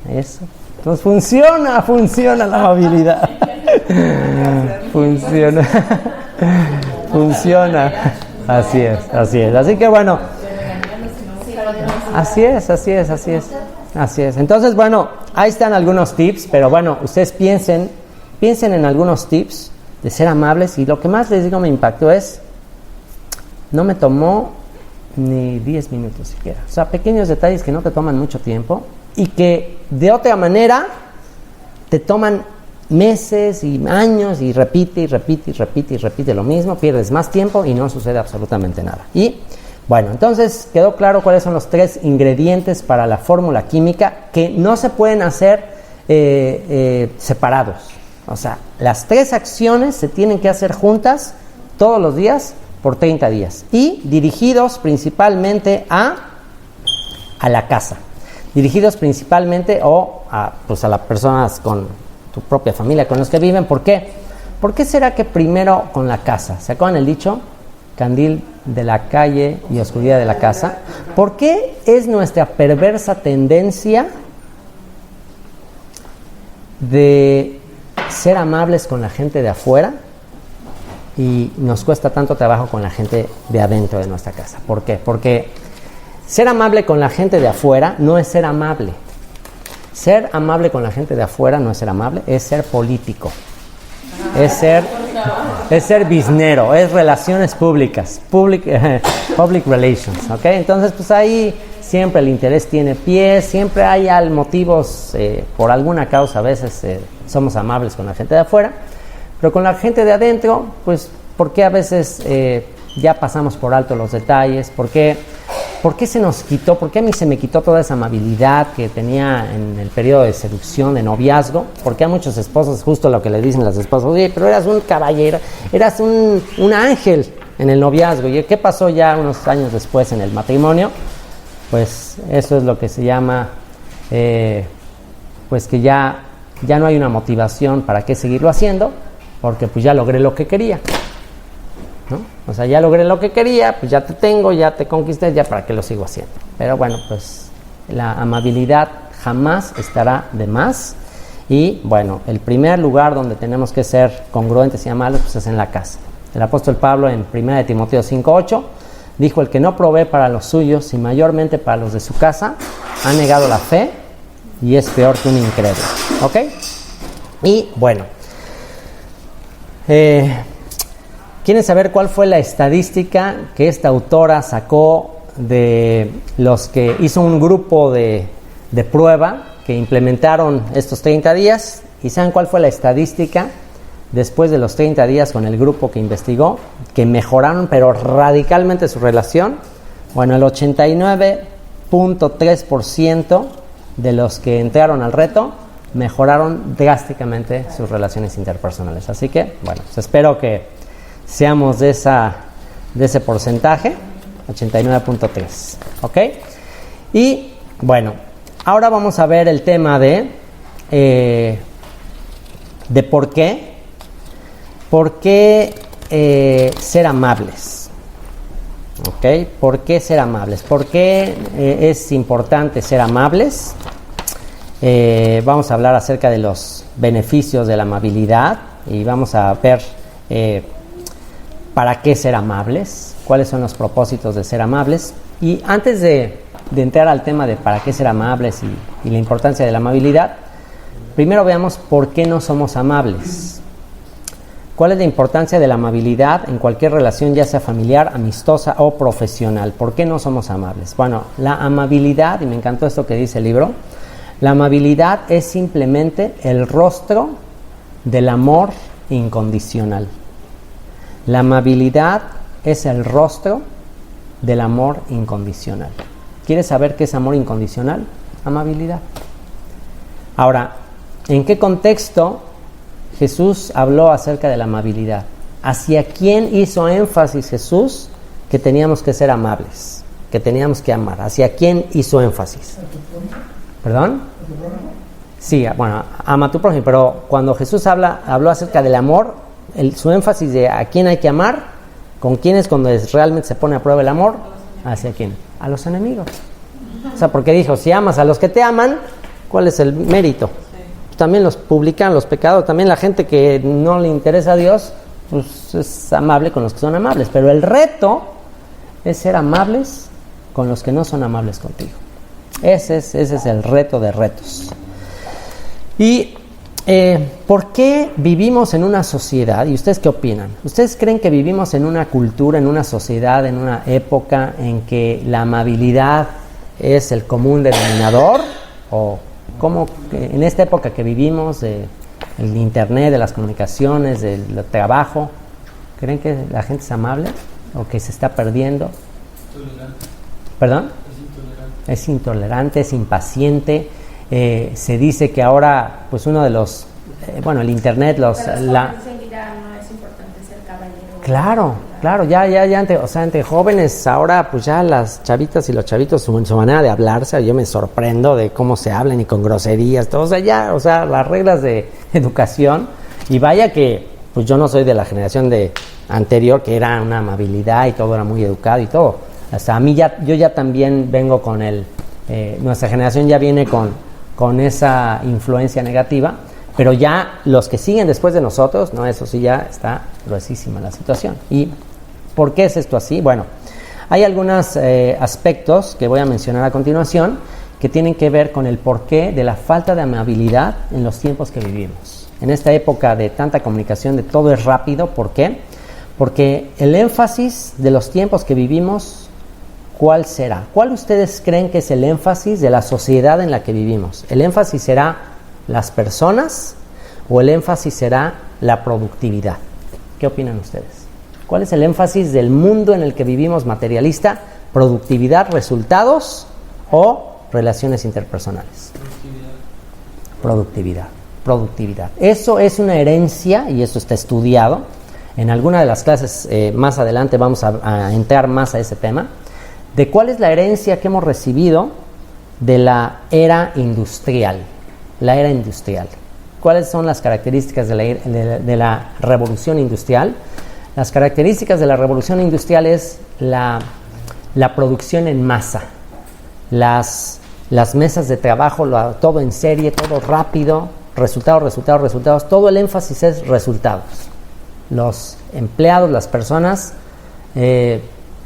Eso. Entonces funciona la amabilidad. Funciona. Así es. Así que bueno. Así es. Entonces, bueno, ahí están algunos tips, pero bueno, ustedes piensen en algunos tips de ser amables. Y lo que más les digo me impactó es, no me tomó ni 10 minutos siquiera. O sea, pequeños detalles que no te toman mucho tiempo y que de otra manera te toman meses y años y repite lo mismo, pierdes más tiempo y no sucede absolutamente nada. Y bueno, entonces quedó claro cuáles son los 3 ingredientes para la fórmula química que no se pueden hacer separados. O sea, las 3 acciones se tienen que hacer juntas todos los días por 30 días y dirigidos principalmente a la casa, dirigidos principalmente a las personas con tu propia familia, con los que viven. ¿Por qué? ¿Por qué será que primero con la casa? ¿Se acuerdan el dicho? Candil de la calle y oscuridad de la casa. ¿Por qué es nuestra perversa tendencia de ser amables con la gente de afuera y nos cuesta tanto trabajo con la gente de adentro de nuestra casa? ¿Por qué? Porque ser amable con la gente de afuera no es ser amable. Ser amable con la gente de afuera no es ser amable, es ser político. Es ser biznero, es relaciones públicas, public relations, ¿ok? Entonces, pues ahí siempre el interés tiene pies, siempre hay motivos, por alguna causa a veces somos amables con la gente de afuera, pero con la gente de adentro, pues, ¿por qué a veces ya pasamos por alto los detalles? ¿Por qué se nos quitó? ¿Por qué a mí se me quitó toda esa amabilidad que tenía en el periodo de seducción, de noviazgo? Porque a muchos esposos, justo lo que le dicen las esposas, oye, pero eras un caballero, eras un ángel en el noviazgo. ¿Y qué pasó ya unos años después en el matrimonio? Pues eso es lo que se llama, pues que ya no hay una motivación para qué seguirlo haciendo, porque pues ya logré lo que quería, ¿no? O sea, ya logré lo que quería, pues ya te tengo, ya te conquisté, ya para qué lo sigo haciendo. Pero bueno, pues la amabilidad jamás estará de más. Y bueno, el primer lugar donde tenemos que ser congruentes y amables pues es en la casa. El apóstol Pablo en 1 Timoteo 5:8 dijo: el que no provee para los suyos y mayormente para los de su casa ha negado la fe y es peor que un incrédulo. ¿Ok? Y bueno, ¿quieren saber cuál fue la estadística que esta autora sacó de los que hizo un grupo de prueba que implementaron estos 30 días? ¿Y saben cuál fue la estadística después de los 30 días con el grupo que investigó? Que mejoraron pero radicalmente su relación. Bueno, el 89.3% de los que entraron al reto mejoraron drásticamente sus relaciones interpersonales. Así que, bueno, pues espero que seamos de ese porcentaje, 89.3, ¿ok? Y bueno, ahora vamos a ver el tema de por qué ser amables, ¿ok? ¿Por qué ser amables? ¿Por qué es importante ser amables? Vamos a hablar acerca de los beneficios de la amabilidad y vamos a ver para qué ser amables, cuáles son los propósitos de ser amables. Y antes de entrar al tema de para qué ser amables y la importancia de la amabilidad, primero veamos por qué no somos amables. ¿Cuál es la importancia de la amabilidad en cualquier relación, ya sea familiar, amistosa o profesional? ¿Por qué no somos amables? Bueno, la amabilidad, y me encantó esto que dice el libro, la amabilidad es simplemente el rostro del amor incondicional. La amabilidad es el rostro del amor incondicional. ¿Quieres saber qué es amor incondicional? Amabilidad. Ahora, ¿en qué contexto Jesús habló acerca de la amabilidad? ¿Hacia quién hizo énfasis Jesús que teníamos que ser amables, que teníamos que amar. ¿Hacia quién hizo énfasis? ¿Perdón? Sí, bueno, ama a tu prójimo, pero cuando Jesús habló acerca del amor, su énfasis de a quién hay que amar, con quién es cuando realmente se pone a prueba el amor, ¿hacia quién? A los enemigos. O sea, porque dijo, si amas a los que te aman, ¿cuál es el mérito? También los publicanos, los pecadores, también la gente que no le interesa a Dios, pues es amable con los que son amables, pero el reto es ser amables con los que no son amables contigo. Ese es el reto de retos. Y ¿por qué vivimos en una sociedad? ¿Y ustedes qué opinan? ¿Ustedes creen que vivimos en una cultura, en una sociedad, en una época en que la amabilidad es el común denominador? ¿O cómo en esta época que vivimos, el internet, de las comunicaciones, del trabajo, creen que la gente es amable o que se está perdiendo? Intolerante. ¿Perdón? Es intolerante, es impaciente. Se dice que ahora, pues uno de los, el internet, dicen que ya no es importante ser caballero. Claro, ya entre jóvenes, ahora pues ya las chavitas y los chavitos, su manera de hablarse, yo me sorprendo de cómo se hablan y con groserías, todo, las reglas de educación, y vaya que, pues yo no soy de la generación anterior, que era una amabilidad y todo era muy educado y todo, hasta a mí yo ya también vengo con nuestra generación ya viene con esa influencia negativa, pero ya los que siguen después de nosotros, no, eso sí ya está gruesísima la situación. ¿Y por qué es esto así? Bueno, hay algunos aspectos que voy a mencionar a continuación que tienen que ver con el porqué de la falta de amabilidad en los tiempos que vivimos. En esta época de tanta comunicación, de todo es rápido, ¿por qué? Porque el énfasis de los tiempos que vivimos, ¿cuál será? ¿Cuál ustedes creen que es el énfasis de la sociedad en la que vivimos? ¿El énfasis será las personas o el énfasis será la productividad? ¿Qué opinan ustedes? ¿Cuál es el énfasis del mundo en el que vivimos materialista? ¿Productividad, resultados o relaciones interpersonales? Productividad. Eso es una herencia y eso está estudiado. En alguna de las clases más adelante vamos a entrar más a ese tema. De cuál es la herencia que hemos recibido de la era industrial. La era industrial. ¿Cuáles son las características de la revolución industrial? Las características de la revolución industrial es la producción en masa, las mesas de trabajo, todo en serie, todo rápido, resultados, todo el énfasis es resultados. Los empleados, las personas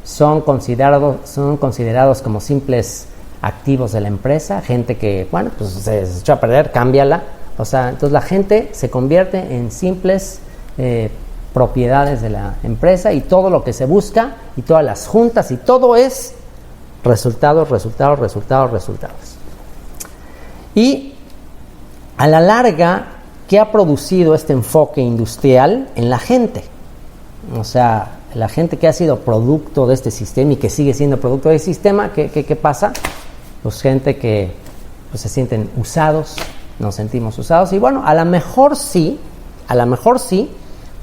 son considerados como simples activos de la empresa, gente que, pues se echó a perder, cámbiala. Entonces la gente se convierte en simples propiedades de la empresa y todo lo que se busca y todas las juntas y todo es resultados. Y a la larga, ¿qué ha producido este enfoque industrial en la gente? La gente que ha sido producto de este sistema y que sigue siendo producto del sistema, ¿qué pasa? Pues gente que pues, se sienten usados, nos sentimos usados. Y bueno, a lo mejor sí,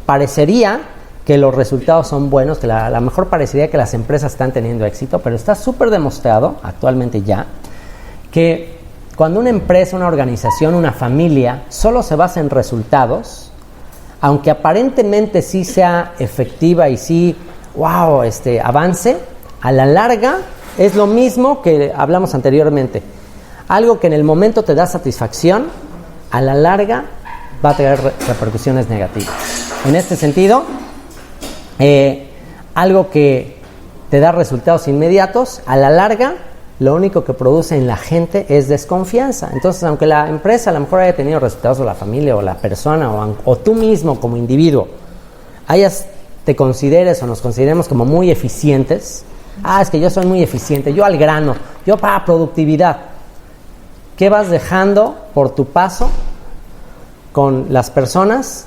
parecería que los resultados son buenos, que a lo mejor parecería que las empresas están teniendo éxito, pero está súper demostrado actualmente ya que cuando una empresa, una organización, una familia solo se basa en resultados, aunque aparentemente sí sea efectiva y sí, avance, a la larga es lo mismo que hablamos anteriormente. Algo que en el momento te da satisfacción, a la larga va a tener repercusiones negativas. En este sentido, algo que te da resultados inmediatos, a la larga lo único que produce en la gente es desconfianza. Entonces, aunque la empresa a lo mejor haya tenido resultados, o la familia, o la persona, o tú mismo como individuo, te consideres o nos consideremos como muy eficientes. Es que yo soy muy eficiente, yo al grano, yo para productividad. ¿Qué vas dejando por tu paso con las personas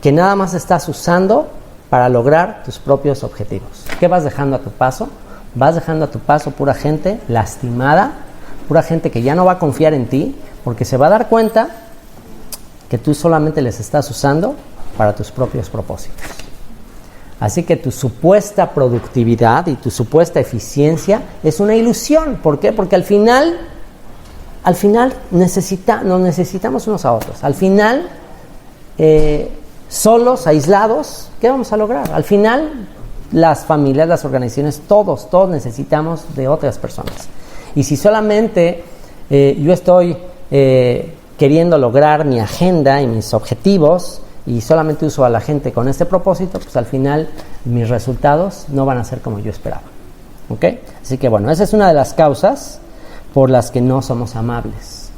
que nada más estás usando para lograr tus propios objetivos? ¿Qué vas dejando a tu paso? Vas dejando a tu paso pura gente lastimada, pura gente que ya no va a confiar en ti, porque se va a dar cuenta que tú solamente les estás usando para tus propios propósitos. Así que tu supuesta productividad y tu supuesta eficiencia es una ilusión. ¿Por qué? Porque al final nos necesitamos unos a otros. Al final, solos, aislados, ¿qué vamos a lograr? Al final, las familias, las organizaciones, todos necesitamos de otras personas. Y si solamente yo estoy queriendo lograr mi agenda y mis objetivos y solamente uso a la gente con este propósito, pues al final mis resultados no van a ser como yo esperaba. ¿Ok? Así que bueno, esa es una de las causas por las que no somos amables.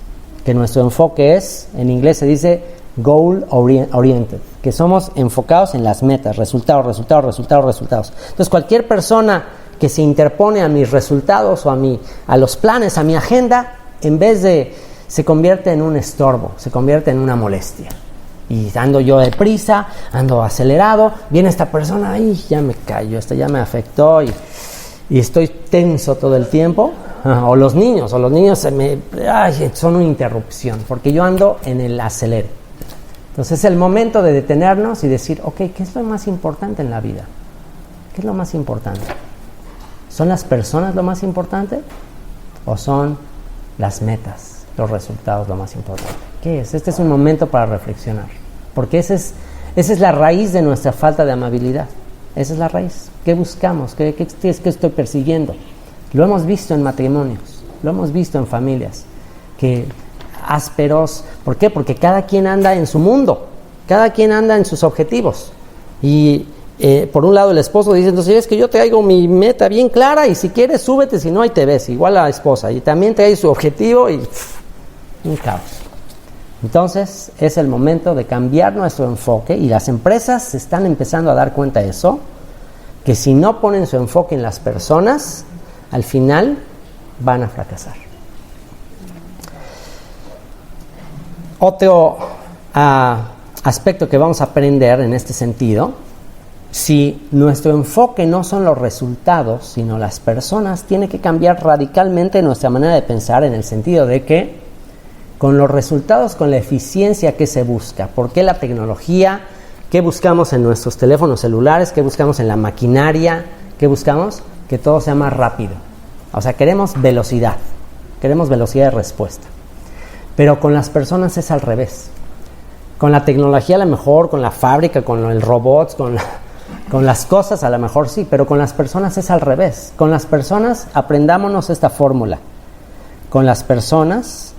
Que nuestro enfoque es, en inglés se dice goal oriented, que somos enfocados en las metas, resultados. Entonces cualquier persona que se interpone a mis resultados o a los planes, a mi agenda, se convierte en un estorbo, se convierte en una molestia. Y ando yo deprisa, ando acelerado, viene esta persona, ay, ya me cayó, ya me afectó y estoy tenso todo el tiempo. O los niños son una interrupción, porque yo ando en el acelere. Entonces es el momento de detenernos y decir, ok, ¿qué es lo más importante en la vida? ¿Qué es lo más importante? ¿Son las personas lo más importante? ¿O son las metas, los resultados lo más importante? ¿Qué es? Este es un momento para reflexionar, porque esa es la raíz de nuestra falta de amabilidad. Esa es la raíz. ¿Qué buscamos? ¿Qué estoy persiguiendo? Lo hemos visto en matrimonios, lo hemos visto en familias, que ásperos. ¿Por qué? Porque cada quien anda en su mundo, cada quien anda en sus objetivos. Y por un lado el esposo dice, entonces es que yo te traigo mi meta bien clara y si quieres súbete, si no ahí te ves, igual a la esposa. Y también trae su objetivo y un caos. Entonces es el momento de cambiar nuestro enfoque y las empresas se están empezando a dar cuenta de eso, que si no ponen su enfoque en las personas, al final van a fracasar. Otro aspecto que vamos a aprender en este sentido, si nuestro enfoque no son los resultados, sino las personas, tiene que cambiar radicalmente nuestra manera de pensar, en el sentido de que con los resultados, con la eficiencia que se busca, ¿por qué la tecnología? ¿Qué buscamos en nuestros teléfonos celulares? ¿Qué buscamos en la maquinaria? ¿Qué buscamos? Que todo sea más rápido. O sea, queremos velocidad de respuesta. Pero con las personas es al revés. Con la tecnología a lo mejor, con la fábrica, con el robot, con las cosas a lo mejor sí, pero con las personas es al revés. Con las personas aprendámonos esta fórmula. Con las personas,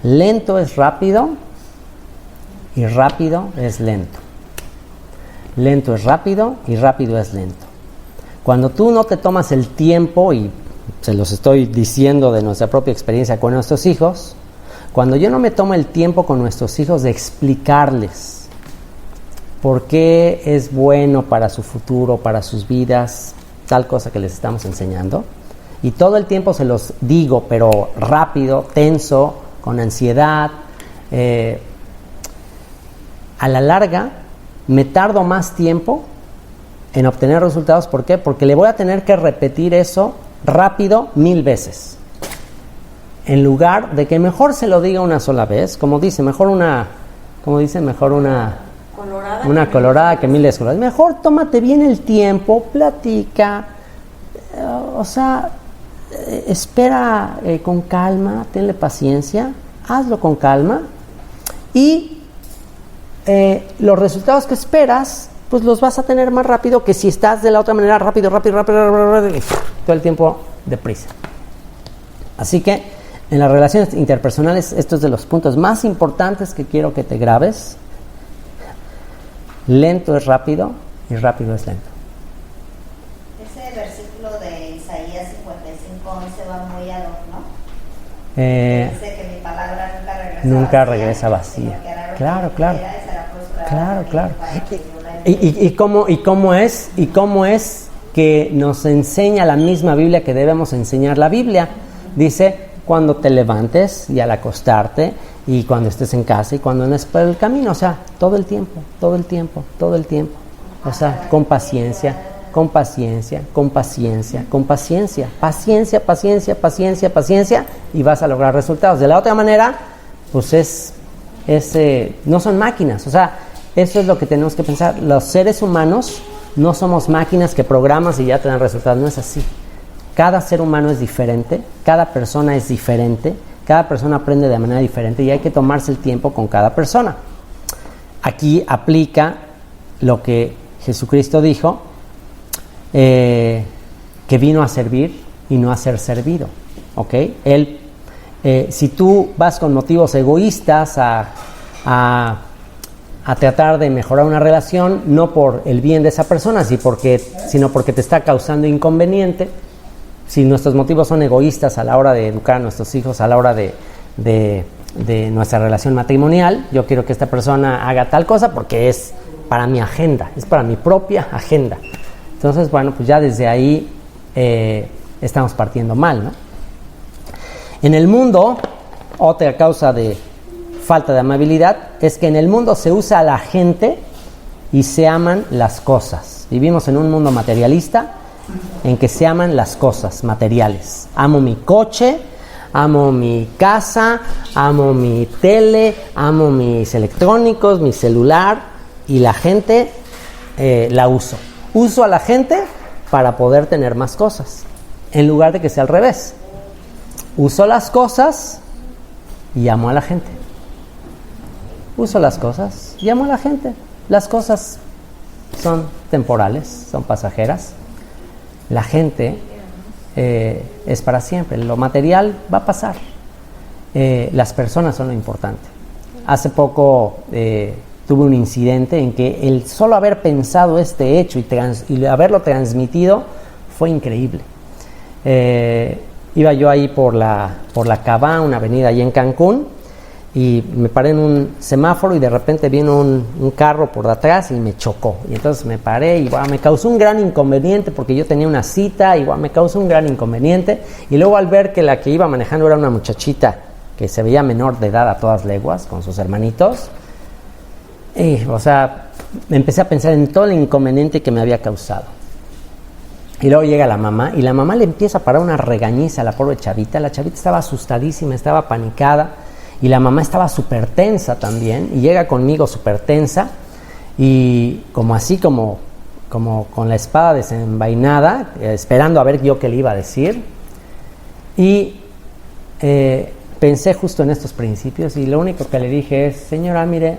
lento es rápido y rápido es lento. Lento es rápido y rápido es lento. Cuando tú no te tomas el tiempo, y se los estoy diciendo de nuestra propia experiencia con nuestros hijos, cuando yo no me tomo el tiempo con nuestros hijos de explicarles por qué es bueno para su futuro, para sus vidas, tal cosa que les estamos enseñando, y todo el tiempo se los digo, pero rápido, tenso, con ansiedad, a la larga me tardo más tiempo en obtener resultados. ¿Por qué? Porque le voy a tener que repetir eso rápido 1000 veces. En lugar de que mejor se lo diga una sola vez, como dicen, mejor una colorada que 1000 escolares. Mejor tómate bien el tiempo, platica, espera con calma, tenle paciencia, hazlo con calma y los resultados que esperas, pues los vas a tener más rápido que si estás de la otra manera rápido, todo el tiempo deprisa. Así que en las relaciones interpersonales, esto es de los puntos más importantes que quiero que te grabes. Lento es rápido y rápido es lento. Ese versículo de Isaías 55:11 va muy ad hoc, ¿no? Dice que mi palabra nunca regresa vacía. Claro. ¿Y cómo es que nos enseña la misma Biblia que debemos enseñar la Biblia? Dice, cuando te levantes y al acostarte, y cuando estés en casa y cuando andes por el camino, o sea, todo el tiempo. O sea, con paciencia, y vas a lograr resultados. De la otra manera, pues no son máquinas. O sea, eso es lo que tenemos que pensar. Los seres humanos no somos máquinas que programas y ya te dan resultados, no es así. Cada ser humano es diferente, cada persona es diferente, cada persona aprende de manera diferente y hay que tomarse el tiempo con cada persona. Aquí aplica lo que Jesucristo dijo, que vino a servir y no a ser servido, ¿ok? Él, si tú vas con motivos egoístas a tratar de mejorar una relación, no por el bien de esa persona, sino porque te está causando inconveniente. Si nuestros motivos son egoístas a la hora de educar a nuestros hijos, a la hora de nuestra relación matrimonial, yo quiero que esta persona haga tal cosa porque es para mi agenda, es para mi propia agenda. Entonces, bueno, pues ya desde ahí estamos partiendo mal, ¿no? En el mundo, otra causa de falta de amabilidad es que en el mundo se usa a la gente y se aman las cosas. Vivimos en un mundo materialista en que se aman las cosas materiales. Amo mi coche, amo mi casa, amo mi tele, amo mis electrónicos, mi celular, y la gente la uso. Uso a la gente para poder tener más cosas, en lugar de que sea al revés. Uso las cosas y amo a la gente. Uso las cosas y amo a la gente. Las cosas son temporales, son pasajeras. La gente es para siempre. Lo material va a pasar. Las personas son lo importante. Hace poco tuve un incidente en que el solo haber pensado este hecho y haberlo transmitido fue increíble. Iba yo ahí por la Cabá, una avenida ahí en Cancún, y me paré en un semáforo y de repente vino un carro por detrás y me chocó. Y entonces me paré y me causó un gran inconveniente porque yo tenía una cita y me causó un gran inconveniente. Y luego al ver que la que iba manejando era una muchachita que se veía menor de edad a todas leguas con sus hermanitos, me empecé a pensar en todo el inconveniente que me había causado. Y luego llega la mamá y la mamá le empieza a parar una regañiza a la pobre chavita. La chavita estaba asustadísima, estaba panicada. Y la mamá estaba súper tensa también, y llega conmigo súper tensa, y como con la espada desenvainada, esperando a ver yo qué le iba a decir. Y pensé justo en estos principios, y lo único que le dije es: señora, mire,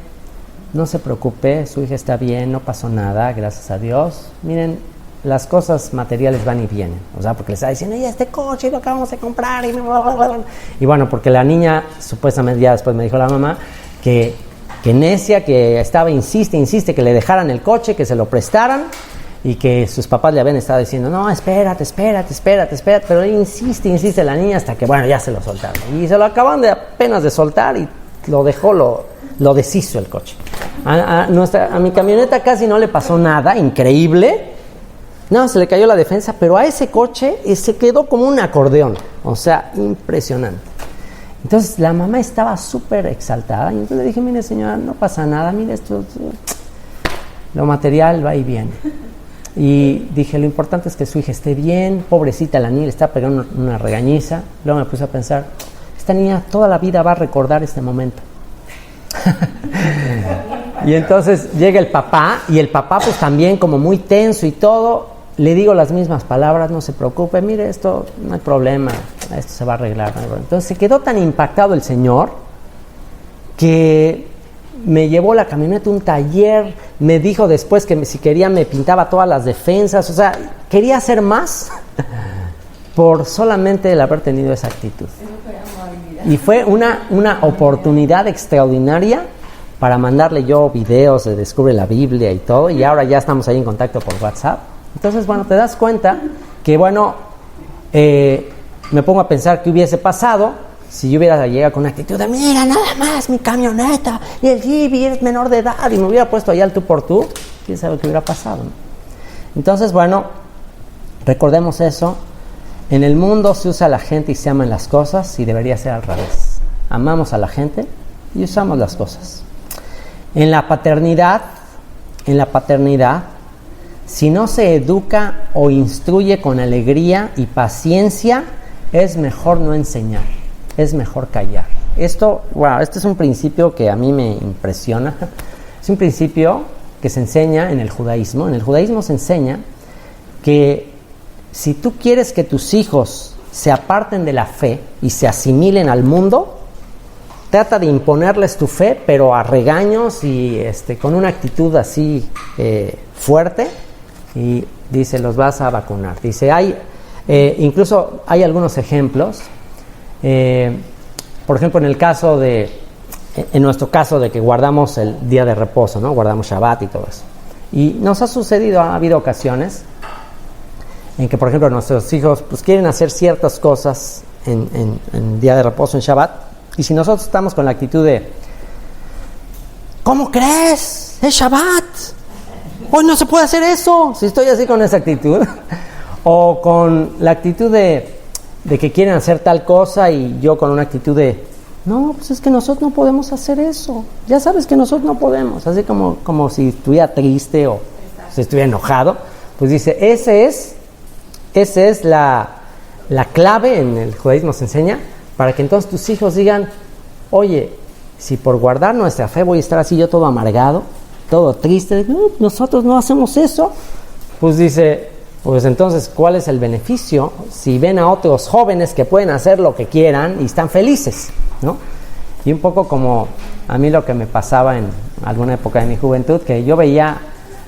no se preocupe, su hija está bien, no pasó nada, gracias a Dios. Miren, las cosas materiales van y vienen, porque le estaba diciendo, oye, este coche lo acabamos de comprar, y bueno, porque la niña supuestamente, ya después me dijo la mamá, que necia, que estaba, insiste que le dejaran el coche, que se lo prestaran, y que sus papás le habían estado diciendo, no, espérate, pero él insiste la niña, hasta que, bueno, ya se lo soltaron, y se lo acaban apenas de soltar, y lo dejó, lo deshizo el coche. A mi camioneta casi no le pasó nada, increíble. No, se le cayó la defensa, pero a ese coche se quedó como un acordeón. Impresionante. Entonces la mamá estaba súper exaltada. Y entonces le dije, mire señora, no pasa nada, mire esto, lo material va y viene. Y dije, lo importante es que su hija esté bien. Pobrecita la niña, le está pegando una regañiza. Luego me puse a pensar, esta niña toda la vida va a recordar este momento. Y entonces llega el papá, y el papá pues también como muy tenso y todo. Le digo las mismas palabras, no se preocupe, mire, esto no hay problema, esto se va a arreglar. Entonces se quedó tan impactado el señor que me llevó la camioneta a un taller, me dijo después que si quería me pintaba todas las defensas, quería hacer más por solamente el haber tenido esa actitud. Y fue una oportunidad extraordinaria para mandarle yo videos de Descubre la Biblia y todo, y ahora ya estamos ahí en contacto por WhatsApp. Entonces, bueno, te das cuenta que, me pongo a pensar qué hubiese pasado si yo hubiera llegado con una actitud de, mira, nada más, mi camioneta, y el Jeep, y eres menor de edad, y me hubiera puesto ahí al tú por tú, quién sabe qué hubiera pasado, ¿no? Entonces, bueno, recordemos eso. En el mundo se usa a la gente y se aman las cosas, y debería ser al revés. Amamos a la gente y usamos las cosas. En la paternidad, si no se educa o instruye con alegría y paciencia, es mejor no enseñar, es mejor callar. Este es un principio que a mí me impresiona. Es un principio que se enseña en el judaísmo. En el judaísmo se enseña que si tú quieres que tus hijos se aparten de la fe y se asimilen al mundo, trata de imponerles tu fe, pero a regaños y con una actitud así fuerte, y dice, los vas a vacunar. Dice, incluso hay algunos ejemplos, por ejemplo, en nuestro caso de que guardamos el día de reposo, ¿no? Guardamos Shabbat y todo eso. Y nos ha habido ocasiones en que, por ejemplo, nuestros hijos pues quieren hacer ciertas cosas en día de reposo, en Shabbat, y si nosotros estamos con la actitud de ¿cómo crees? ¡Es Shabbat! ¡Hoy no se puede hacer eso! Si estoy así con esa actitud, o con la actitud de que quieren hacer tal cosa y yo con una actitud de no, pues es que nosotros no podemos hacer eso. Ya sabes que nosotros no podemos. Así como si estuviera triste o si estuviera enojado. Pues dice, esa es la clave, en el judaísmo se enseña, para que entonces tus hijos digan, oye, si por guardar nuestra fe voy a estar así yo todo amargado, todo triste, nosotros no hacemos eso. Pues dice, pues entonces, ¿cuál es el beneficio si ven a otros jóvenes que pueden hacer lo que quieran y están felices, ¿no? Y un poco como a mí lo que me pasaba en alguna época de mi juventud, que yo veía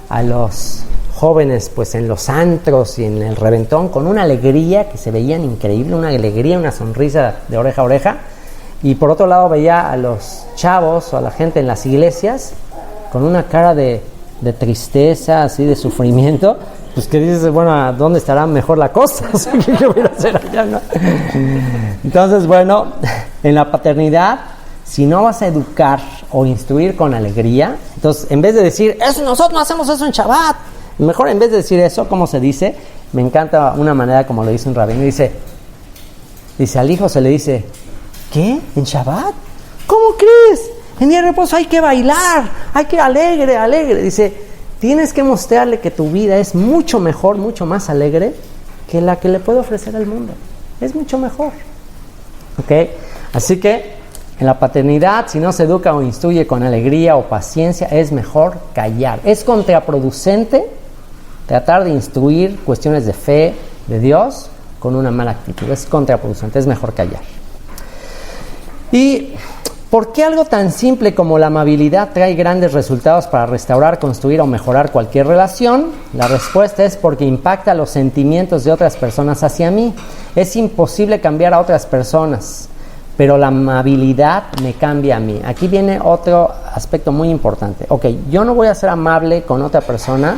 a los jóvenes pues en los antros y en el reventón con una alegría que se veían increíble, una alegría, una sonrisa de oreja a oreja, y por otro lado veía a los chavos o a la gente en las iglesias con una cara de tristeza, así de sufrimiento, pues que dices, bueno, ¿a dónde estará mejor la cosa? O sea, ¿qué yo voy a hacer allá, no? Entonces, bueno, en la paternidad, si no vas a educar o instruir con alegría, entonces en vez de decir, eso nosotros no hacemos eso en Shabbat, mejor en vez de decir eso, ¿cómo se dice? Me encanta una manera como lo dice un rabino, dice al hijo se le dice, ¿qué? ¿En Shabbat? ¿Cómo crees? En día de reposo hay que bailar, hay que alegre. Dice, tienes que mostrarle que tu vida es mucho mejor, mucho más alegre que la que le puede ofrecer al mundo. Es mucho mejor. ¿Ok? Así que en la paternidad, si no se educa o instruye con alegría o paciencia, es mejor callar. Es contraproducente tratar de instruir cuestiones de fe, de Dios, con una mala actitud. Es contraproducente, es mejor callar. ¿Y por qué algo tan simple como la amabilidad trae grandes resultados para restaurar, construir o mejorar cualquier relación? La respuesta es porque impacta los sentimientos de otras personas hacia mí. Es imposible cambiar a otras personas, pero la amabilidad me cambia a mí. Aquí viene otro aspecto muy importante. Ok, yo no voy a ser amable con otra persona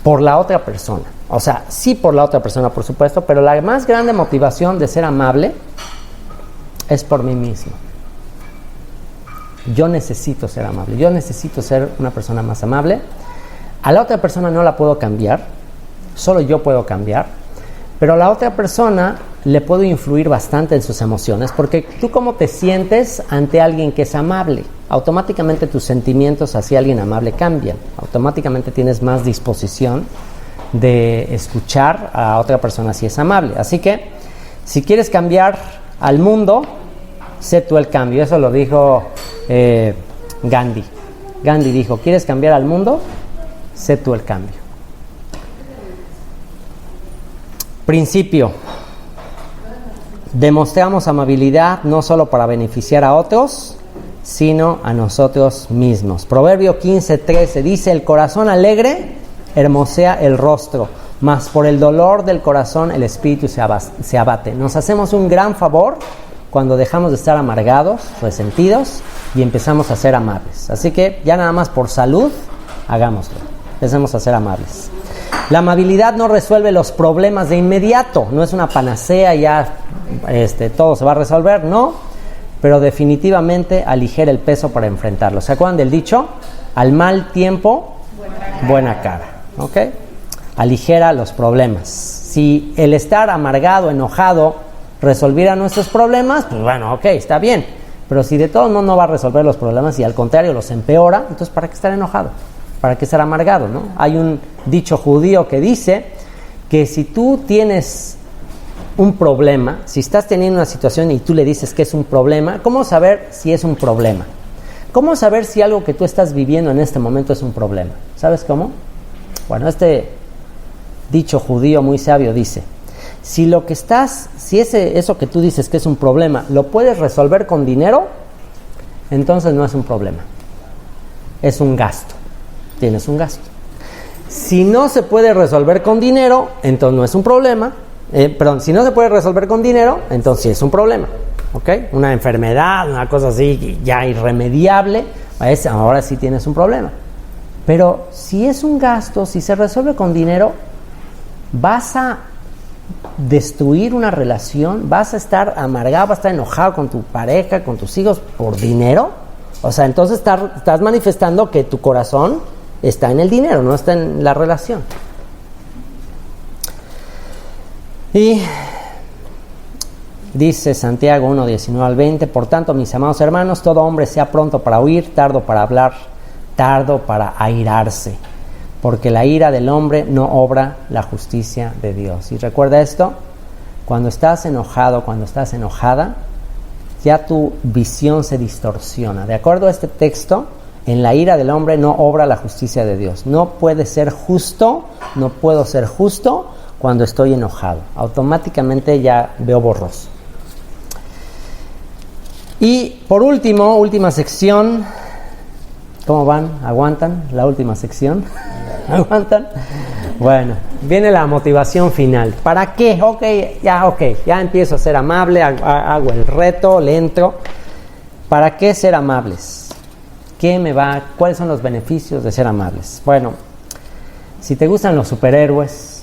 por la otra persona. O sea, sí por la otra persona, por supuesto, pero la más grande motivación de ser amable es por mí mismo. Yo necesito ser amable, yo necesito ser una persona más amable. A la otra persona no la puedo cambiar, solo yo puedo cambiar, pero a la otra persona le puedo influir bastante en sus emociones, porque tú cómo te sientes ante alguien que es amable, automáticamente tus sentimientos hacia alguien amable cambian, automáticamente tienes más disposición de escuchar a otra persona si es amable. Así que si quieres cambiar al mundo, sé tú el cambio. Eso lo dijo Gandhi. Gandhi dijo, ¿quieres cambiar al mundo? Sé tú el cambio. Principio. Demostramos amabilidad no solo para beneficiar a otros, sino a nosotros mismos. Proverbio 15:13 dice, el corazón alegre hermosea el rostro, mas por el dolor del corazón el espíritu se abate. Nos hacemos un gran favor cuando dejamos de estar amargados, resentidos, y empezamos a ser amables. Así que ya nada más por salud, hagámoslo. Empecemos a ser amables. La amabilidad no resuelve los problemas de inmediato, no es una panacea, ya todo se va a resolver, no, pero definitivamente aligera el peso para enfrentarlo. ¿Se acuerdan del dicho? Al mal tiempo, buena cara. ¿Ok? Aligera los problemas. Si el estar amargado, enojado, resolviera nuestros problemas, pues bueno, ok, está bien. Pero si de todos modos no va a resolver los problemas y al contrario los empeora, entonces ¿para qué estar enojado? ¿Para qué estar amargado, no? Hay un dicho judío que dice que si tú tienes un problema, si estás teniendo una situación y tú le dices que es un problema, ¿cómo saber si es un problema? ¿Cómo saber si algo que tú estás viviendo en este momento es un problema? ¿Sabes cómo? Bueno, este dicho judío muy sabio dice, si eso que tú dices que es un problema, lo puedes resolver con dinero, entonces no es un problema. Es un gasto. Tienes un gasto. Si no se puede resolver con dinero, entonces no es un problema. Si no se puede resolver con dinero, entonces sí es un problema. ¿Ok? Una enfermedad, una cosa así ya irremediable, ahora sí tienes un problema. Pero si es un gasto, si se resuelve con dinero, vas a destruir una relación, vas a estar amargado, vas a estar enojado con tu pareja, con tus hijos por dinero. O sea, entonces estás manifestando que tu corazón está en el dinero, no está en la relación. Y dice Santiago 1, 19 al 20, por tanto, mis amados hermanos, todo hombre sea pronto para oír, tardo para hablar, tardo para airarse, porque la ira del hombre no obra la justicia de Dios. Y recuerda esto, cuando estás enojado, cuando estás enojada, ya tu visión se distorsiona. De acuerdo a este texto, en la ira del hombre no obra la justicia de Dios. No puede ser justo, no puedo ser justo cuando estoy enojado. Automáticamente ya veo borroso. Y por último, última sección. ¿Cómo van? ¿Aguantan la última sección? ¿Aguantan? Bueno, viene la motivación final. ¿Para qué? Ya empiezo a ser amable, hago el reto, le entro. ¿Para qué ser amables? ¿Cuáles son los beneficios de ser amables? Bueno, si te gustan los superhéroes,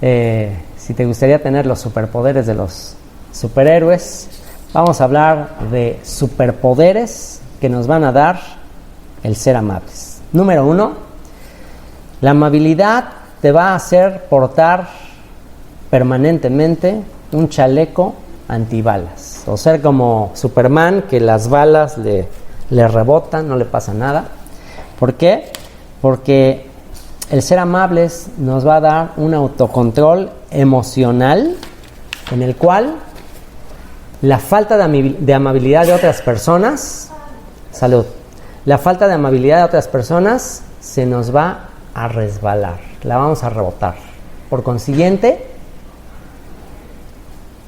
si te gustaría tener los superpoderes de los superhéroes, vamos a hablar de superpoderes que nos van a dar el ser amables. Número 1, la amabilidad te va a hacer portar permanentemente un chaleco antibalas, o ser como Superman, que las balas le rebotan, no le pasa nada. ¿Por qué? Porque el ser amables nos va a dar un autocontrol emocional en el cual la falta de amabilidad de otras personas, la falta de amabilidad de otras personas se nos va a resbalar, la vamos a rebotar. Por consiguiente,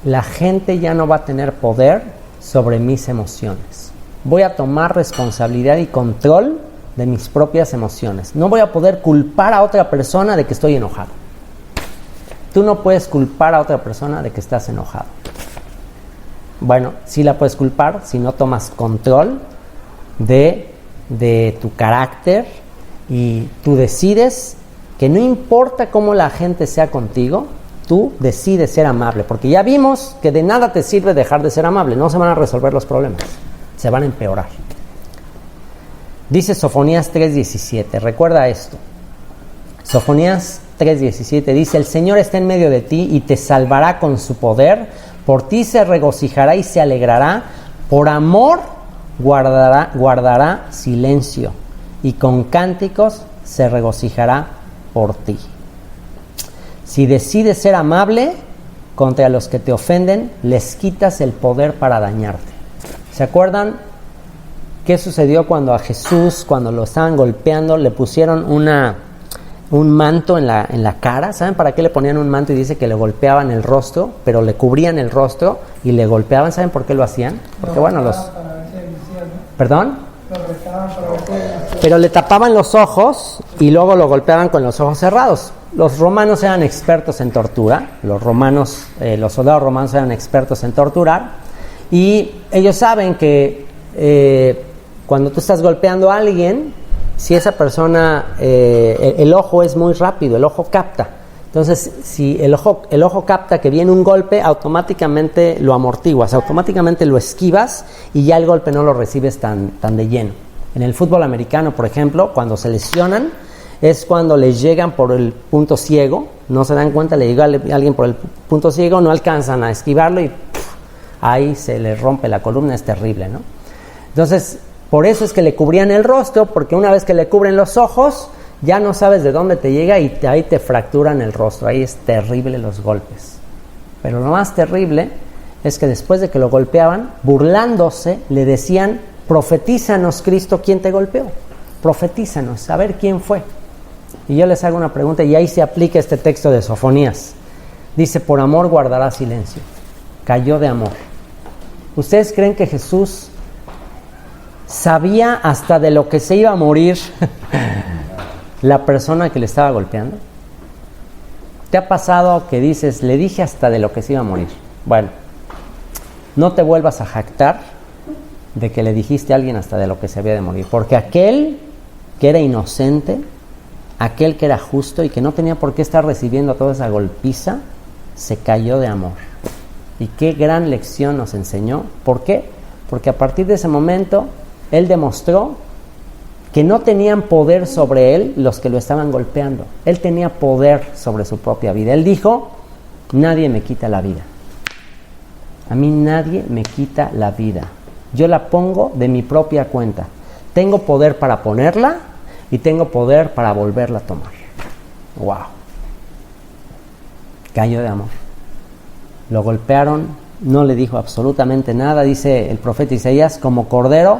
la gente ya no va a tener poder sobre mis emociones. Voy a tomar responsabilidad y control de mis propias emociones. No voy a poder culpar a otra persona de que estoy enojado. Tú no puedes culpar a otra persona de que estás enojado. Bueno, sí la puedes culpar si no tomas control de tu carácter y tú decides que no importa cómo la gente sea contigo, tú decides ser amable, porque ya vimos que de nada te sirve dejar de ser amable, no se van a resolver los problemas, se van a empeorar. Dice Sofonías 3:17, recuerda esto. Sofonías 3:17 dice: el Señor está en medio de ti y te salvará con su poder, por ti se regocijará y se alegrará, por amor guardará silencio y con cánticos se regocijará por ti. Si decides ser amable contra los que te ofenden, les quitas el poder para dañarte. ¿Se acuerdan qué sucedió cuando a Jesús, cuando lo estaban golpeando, le pusieron un manto en la cara? ¿Saben para qué le ponían un manto? Y dice que le golpeaban el rostro, pero le cubrían el rostro y le golpeaban. ¿Saben por qué lo hacían? Porque ¿Perdón? Pero le tapaban los ojos y luego lo golpeaban con los ojos cerrados. Los romanos eran expertos en tortura. Los soldados romanos eran expertos en torturar. Y ellos saben que cuando tú estás golpeando a alguien, si esa persona, el ojo es muy rápido, el ojo capta. Entonces, si el ojo capta que viene un golpe, automáticamente lo amortiguas, automáticamente lo esquivas y ya el golpe no lo recibes tan de lleno. En el fútbol americano, por ejemplo, cuando se lesionan, es cuando les llegan por el punto ciego, no se dan cuenta, le llega a alguien por el punto ciego, no alcanzan a esquivarlo y ahí se les rompe la columna, es terrible, ¿no? Entonces, por eso es que le cubrían el rostro, porque una vez que le cubren los ojos, ya no sabes de dónde te llega y ahí te fracturan el rostro. Ahí es terrible los golpes. Pero lo más terrible es que después de que lo golpeaban, burlándose, le decían profetízanos, Cristo, ¿quién te golpeó? Profetízanos, a ver quién fue. Y yo les hago una pregunta, y ahí se aplica este texto de Sofonías. Dice, por amor guardará silencio. Cayó de amor. ¿Ustedes creen que Jesús sabía hasta de lo que se iba a morir la persona que le estaba golpeando? ¿Te ha pasado que dices, le dije hasta de lo que se iba a morir? Bueno, no te vuelvas a jactar de que le dijiste a alguien hasta de lo que se había de morir, porque aquel que era inocente, aquel que era justo y que no tenía por qué estar recibiendo toda esa golpiza, se cayó de amor. Y qué gran lección nos enseñó. ¿Por qué? Porque a partir de ese momento él demostró que no tenían poder sobre él los que lo estaban golpeando. Él tenía poder sobre su propia vida. Él dijo, nadie me quita la vida. A mí nadie me quita la vida. Yo la pongo de mi propia cuenta. Tengo poder para ponerla y tengo poder para volverla a tomar. ¡Wow! Cayó de amor. Lo golpearon, no le dijo absolutamente nada. Dice el profeta Isaías, como cordero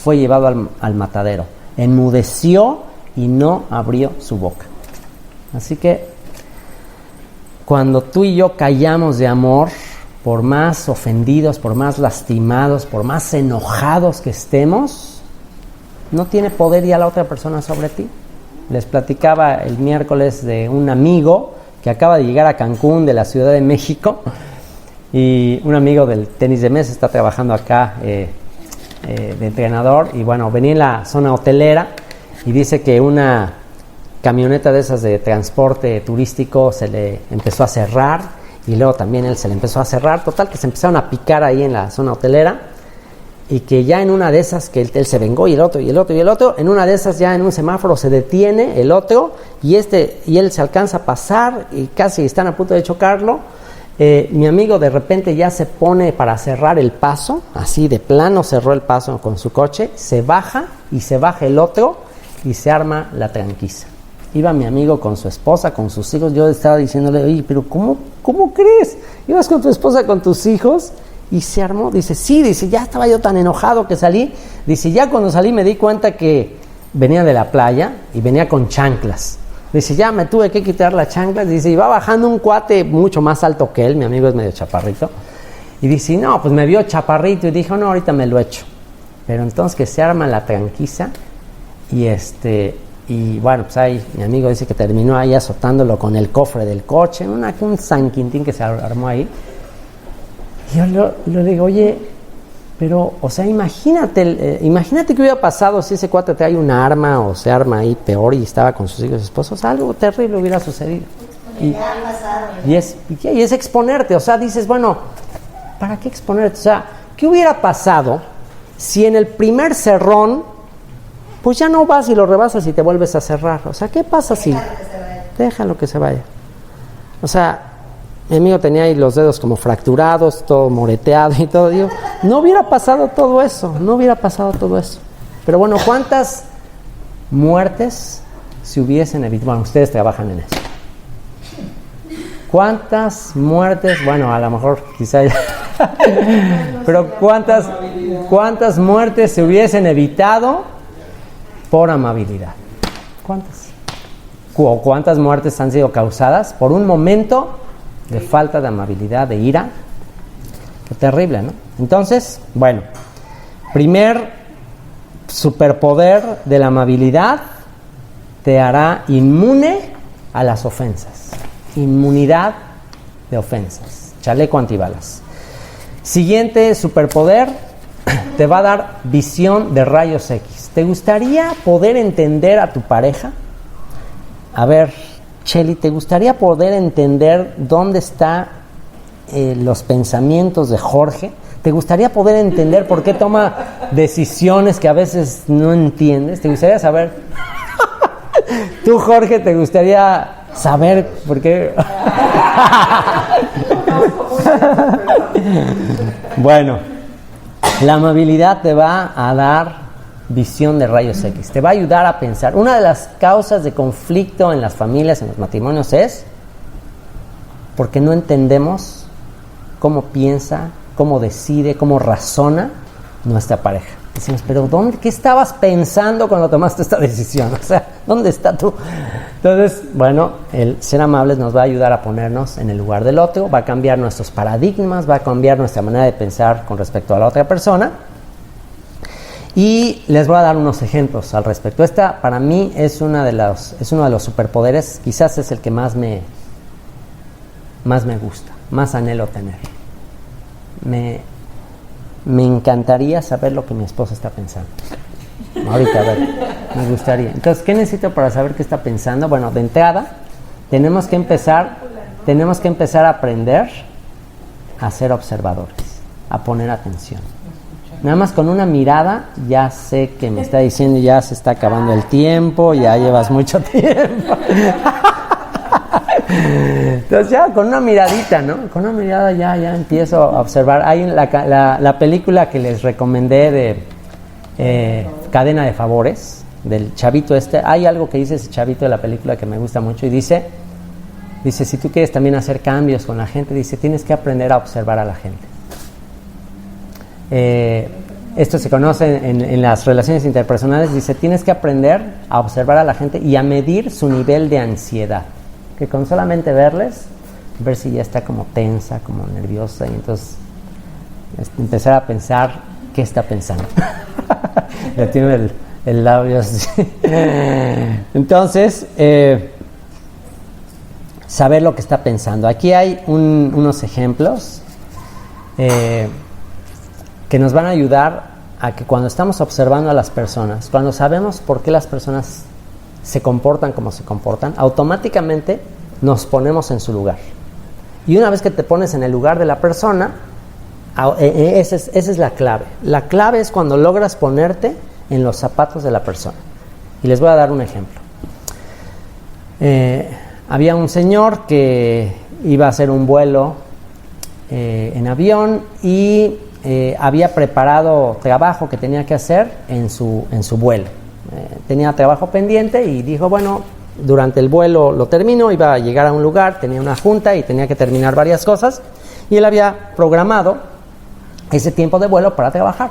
fue llevado al matadero. Enmudeció y no abrió su boca. Así que cuando tú y yo callamos de amor, por más ofendidos, por más lastimados, por más enojados que estemos, no tiene poder ya la otra persona sobre ti. Les platicaba el miércoles de un amigo que acaba de llegar a Cancún de la Ciudad de México, y un amigo del tenis de mesa está trabajando acá de entrenador, y bueno, venía en la zona hotelera y dice que una camioneta de esas de transporte turístico se le empezó a cerrar, y luego también él se le empezó a cerrar, total que se empezaron a picar ahí en la zona hotelera, y que ya en una de esas, que él se vengó, y el otro, y el otro, y el otro, en una de esas ya en un semáforo se detiene el otro, y él se alcanza a pasar, y casi están a punto de chocarlo. Mi amigo de repente ya se pone para cerrar el paso, así de plano cerró el paso con su coche, se baja, y se baja el otro, y se arma la tranquiza. Iba mi amigo con su esposa, con sus hijos. Yo estaba diciéndole, oye, pero ¿cómo crees? ¿Ibas con tu esposa, con tus hijos? Y se armó. Dice, sí, dice, ya estaba yo tan enojado que salí. Dice, ya cuando salí me di cuenta que venía de la playa y venía con chanclas. Dice, ya me tuve que quitar las chanclas. Dice, iba bajando un cuate mucho más alto que él. Mi amigo es medio chaparrito. Y dice, no, pues me vio chaparrito y dijo, no, ahorita me lo echo. Pero entonces que se arma la tranquiza y bueno, pues ahí mi amigo dice que terminó ahí azotándolo con el cofre del coche, un San Quintín que se armó ahí. Y yo le digo, oye, pero, o sea, imagínate que hubiera pasado si ese cuate trae un arma o se arma ahí peor y estaba con sus hijos y esposos, algo terrible hubiera sucedido. Y es exponerte, o sea, dices, bueno, ¿para qué exponerte? O sea, ¿qué hubiera pasado si en el primer cerrón pues ya no vas y lo rebasas y te vuelves a cerrar? O sea, ¿qué pasa si? Déjalo que se vaya. O sea, mi amigo tenía ahí los dedos como fracturados, todo moreteado y todo. Digo, no hubiera pasado todo eso. Pero bueno, ¿cuántas muertes se hubiesen evitado? Bueno, ustedes trabajan en eso. ¿Cuántas muertes? Bueno, a lo mejor quizá ya. Pero ¿cuántas muertes se hubiesen evitado por amabilidad? ¿Cuántas? ¿O cuántas muertes han sido causadas por un momento de falta de amabilidad, de ira? Qué terrible, ¿no? Entonces, bueno, primer superpoder de la amabilidad te hará inmune a las ofensas. Inmunidad de ofensas. Chaleco antibalas. Siguiente superpoder, te va a dar visión de rayos X. ¿Te gustaría poder entender a tu pareja? A ver, Cheli, ¿te gustaría poder entender dónde están los pensamientos de Jorge? ¿Te gustaría poder entender por qué toma decisiones que a veces no entiendes? ¿Te gustaría saber? Tú, Jorge, ¿te gustaría saber por qué? Bueno, la amabilidad te va a dar visión de rayos X, te va a ayudar a pensar. Una de las causas de conflicto en las familias, en los matrimonios, es porque no entendemos cómo piensa, cómo decide, cómo razona nuestra pareja. Decimos, pero ¿qué estabas pensando cuando tomaste esta decisión? O sea, ¿dónde está tú? Entonces, bueno, el ser amables nos va a ayudar a ponernos en el lugar del otro, va a cambiar nuestros paradigmas, va a cambiar nuestra manera de pensar con respecto a la otra persona. Y les voy a dar unos ejemplos al respecto. Esta, para mí, es uno de los superpoderes, quizás es el que más me gusta, más anhelo tener. Me encantaría saber lo que mi esposa está pensando. Ahorita, a ver, me gustaría. Entonces, ¿qué necesito para saber qué está pensando? Bueno, de entrada, tenemos que empezar a aprender a ser observadores, a poner atención. Nada más con una mirada ya sé que me está diciendo ya se está acabando el tiempo, ya llevas mucho tiempo. Entonces ya con una miradita, ¿no? Con una mirada ya empiezo a observar. Hay la película que les recomendé de Cadena de Favores, del chavito este. Hay algo que dice ese chavito de la película que me gusta mucho y dice, si tú quieres también hacer cambios con la gente, dice, tienes que aprender a observar a la gente. Esto se conoce en las relaciones interpersonales. Dice, tienes que aprender a observar a la gente y a medir su nivel de ansiedad, que con solamente ver si ya está como tensa, como nerviosa, y entonces empezar a pensar qué está pensando. Le tiene el labio así. Entonces saber lo que está pensando. Aquí hay unos ejemplos que nos van a ayudar a que cuando estamos observando a las personas, cuando sabemos por qué las personas se comportan como se comportan, automáticamente nos ponemos en su lugar. Y una vez que te pones en el lugar de la persona, esa es la clave. La clave es cuando logras ponerte en los zapatos de la persona. Y les voy a dar un ejemplo. Había un señor que iba a hacer un vuelo en avión y había preparado trabajo que tenía que hacer en su vuelo. Tenía trabajo pendiente y dijo, bueno, durante el vuelo lo termino, iba a llegar a un lugar, tenía una junta y tenía que terminar varias cosas, y él había programado ese tiempo de vuelo para trabajar.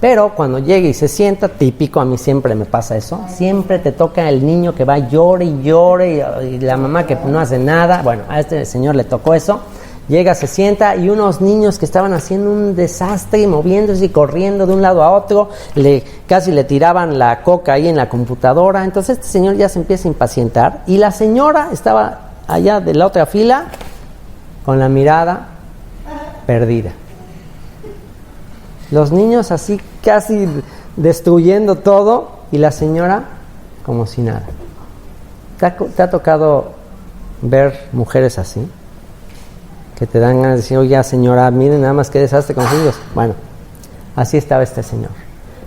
Pero cuando llega y se sienta, típico, a mí siempre me pasa eso, siempre te toca el niño que va llore y llore y la mamá que no hace nada. Bueno, a este señor le tocó eso. Llega, se sienta y unos niños que estaban haciendo un desastre, moviéndose y corriendo de un lado a otro, casi le tiraban la coca ahí en la computadora. Entonces este señor ya se empieza a impacientar y la señora estaba allá de la otra fila con la mirada perdida. Los niños así casi destruyendo todo y la señora como si nada. ¿Te ha tocado ver mujeres así? Que te dan ganas de decir, oye señora, miren nada más qué desastre con sus hijos. Bueno, así estaba este señor.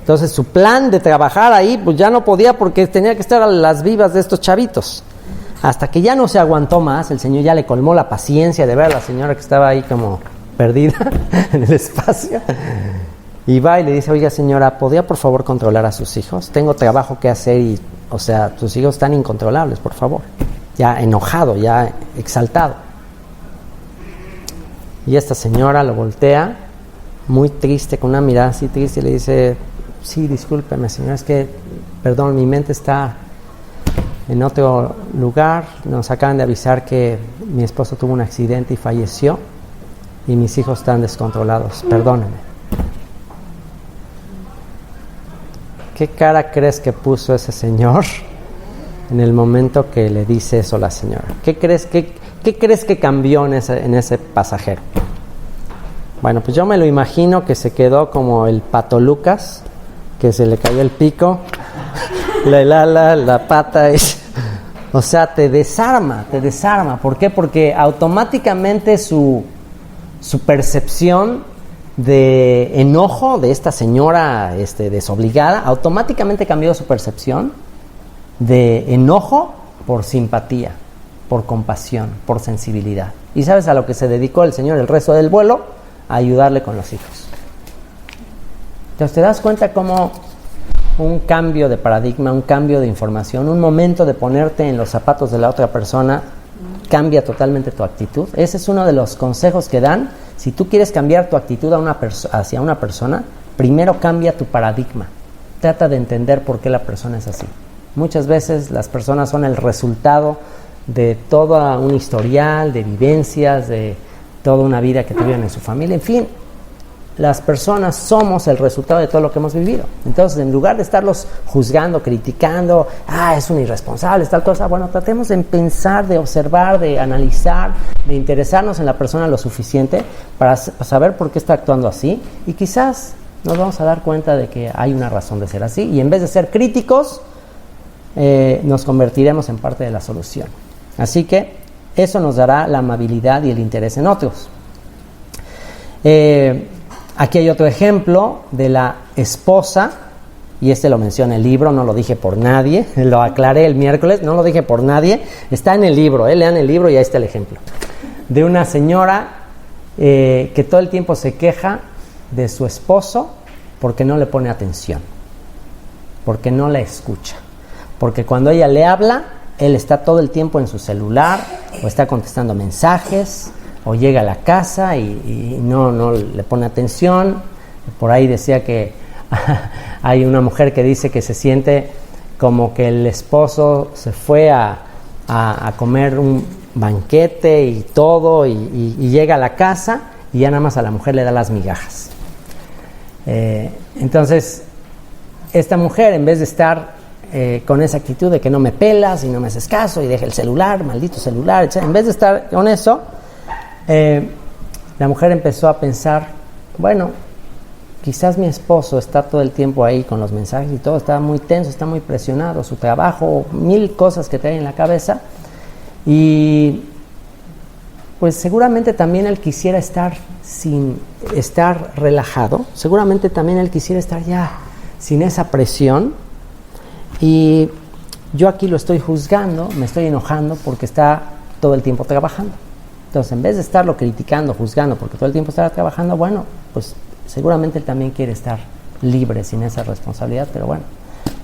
Entonces su plan de trabajar ahí, pues ya no podía porque tenía que estar a las vivas de estos chavitos. Hasta que ya no se aguantó más, el señor ya le colmó la paciencia de ver a la señora que estaba ahí como perdida en el espacio. Y va y le dice, oiga señora, ¿podría por favor controlar a sus hijos? Tengo trabajo que hacer y, o sea, tus hijos están incontrolables, por favor. Ya enojado, ya exaltado. Y esta señora lo voltea, muy triste, con una mirada así triste, y le dice, sí, discúlpeme señora, es que, perdón, mi mente está en otro lugar, nos acaban de avisar que mi esposo tuvo un accidente y falleció, y mis hijos están descontrolados, perdóneme. ¿Qué cara crees que puso ese señor en el momento que le dice eso a la señora? ¿Qué crees que cambió en ese pasajero? Bueno, pues yo me lo imagino que se quedó como el Pato Lucas, que se le cayó el pico, el ala, la pata, o sea, te desarma. ¿Por qué? Porque automáticamente su percepción de enojo de esta señora desobligada, automáticamente cambió su percepción de enojo por simpatía, por compasión, por sensibilidad. ¿Y sabes a lo que se dedicó el señor el resto del vuelo? A ayudarle con los hijos. Entonces te das cuenta cómo un cambio de paradigma, un cambio de información, un momento de ponerte en los zapatos de la otra persona cambia totalmente tu actitud. Ese es uno de los consejos que dan. Si tú quieres cambiar tu actitud hacia una persona, primero cambia tu paradigma. Trata de entender por qué la persona es así. Muchas veces las personas son el resultado de todo un historial, de vivencias, de toda una vida que tuvieron en su familia. En fin, las personas somos el resultado de todo lo que hemos vivido. Entonces, en lugar de estarlos juzgando, criticando, es un irresponsable, es tal cosa, bueno, tratemos de pensar, de observar, de analizar, de interesarnos en la persona lo suficiente para saber por qué está actuando así, y quizás nos vamos a dar cuenta de que hay una razón de ser así, y en vez de ser críticos, nos convertiremos en parte de la solución. Así que eso nos dará la amabilidad y el interés en otros. Aquí hay otro ejemplo de la esposa, y lo menciona el libro, no lo dije por nadie, lo aclaré el miércoles, no lo dije por nadie, está en el libro, lean el libro y ahí está el ejemplo. De una señora que todo el tiempo se queja de su esposo porque no le pone atención, porque no la escucha, porque cuando ella le habla, él está todo el tiempo en su celular, o está contestando mensajes, o llega a la casa y no le pone atención. Por ahí decía que hay una mujer que dice que se siente como que el esposo se fue a comer un banquete y todo, y llega a la casa y ya nada más a la mujer le da las migajas. Entonces, esta mujer, en vez de estar con esa actitud de que no me pelas y no me haces caso y deja el celular, maldito celular, etc., en vez de estar con eso, la mujer empezó a pensar, bueno, quizás mi esposo está todo el tiempo ahí con los mensajes y todo, está muy tenso, está muy presionado, su trabajo, 1000 cosas que trae en la cabeza, y pues seguramente también él quisiera estar sin estar relajado, seguramente también él quisiera estar ya sin esa presión, y yo aquí lo estoy juzgando, me estoy enojando porque está todo el tiempo trabajando. Entonces, en vez de estarlo criticando, juzgando, porque todo el tiempo está trabajando, bueno, pues seguramente él también quiere estar libre sin esa responsabilidad, pero bueno,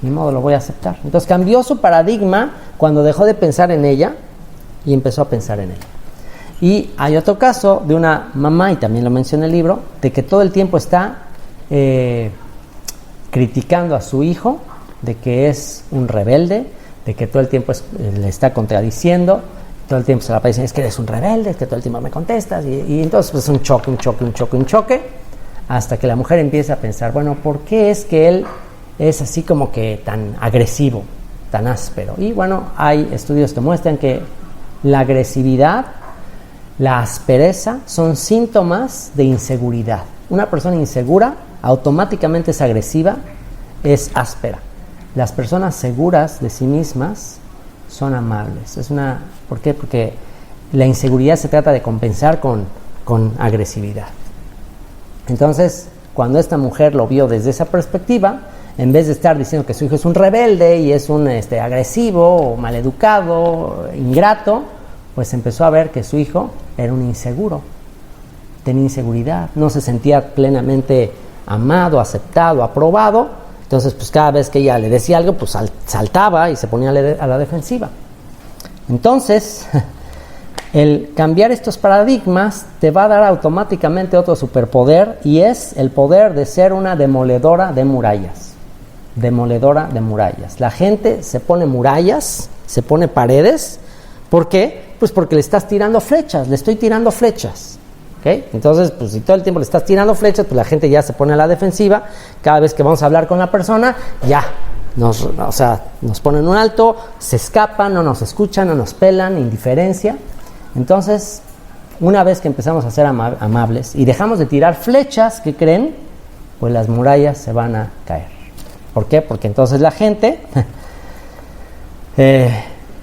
ni modo, lo voy a aceptar. Entonces cambió su paradigma cuando dejó de pensar en ella y empezó a pensar en él. Y hay otro caso de una mamá, y también lo menciona el libro, de que todo el tiempo está criticando a su hijo, de que es un rebelde, de que todo el tiempo le está contradiciendo, todo el tiempo se la pasa diciendo, es que eres un rebelde, es que todo el tiempo me contestas, y entonces pues un choque, hasta que la mujer empieza a pensar, bueno, ¿por qué es que él es así como que tan agresivo, tan áspero? Y bueno, hay estudios que muestran que la agresividad, la aspereza son síntomas de inseguridad. Una persona insegura automáticamente es agresiva, es áspera. Las personas seguras de sí mismas son amables. ¿Por qué? Porque la inseguridad se trata de compensar con agresividad. Entonces, cuando esta mujer lo vio desde esa perspectiva, en vez de estar diciendo que su hijo es un rebelde y es un agresivo o maleducado, ingrato, pues empezó a ver que su hijo era un inseguro, tenía inseguridad, no se sentía plenamente amado, aceptado, aprobado. Entonces, pues cada vez que ella le decía algo, pues saltaba y se ponía a la defensiva. Entonces, el cambiar estos paradigmas te va a dar automáticamente otro superpoder, y es el poder de ser una demoledora de murallas. Demoledora de murallas. La gente se pone murallas, se pone paredes. ¿Por qué? Pues porque le estás tirando flechas, le estoy tirando flechas. ¿Okay? Entonces, pues si todo el tiempo le estás tirando flechas, pues la gente ya se pone a la defensiva. Cada vez que vamos a hablar con la persona, ya nos ponen un alto, se escapan, no nos escuchan, no nos pelan, indiferencia. Entonces, una vez que empezamos a ser amables y dejamos de tirar flechas, ¿qué creen? Pues las murallas se van a caer. ¿Por qué? Porque entonces la gente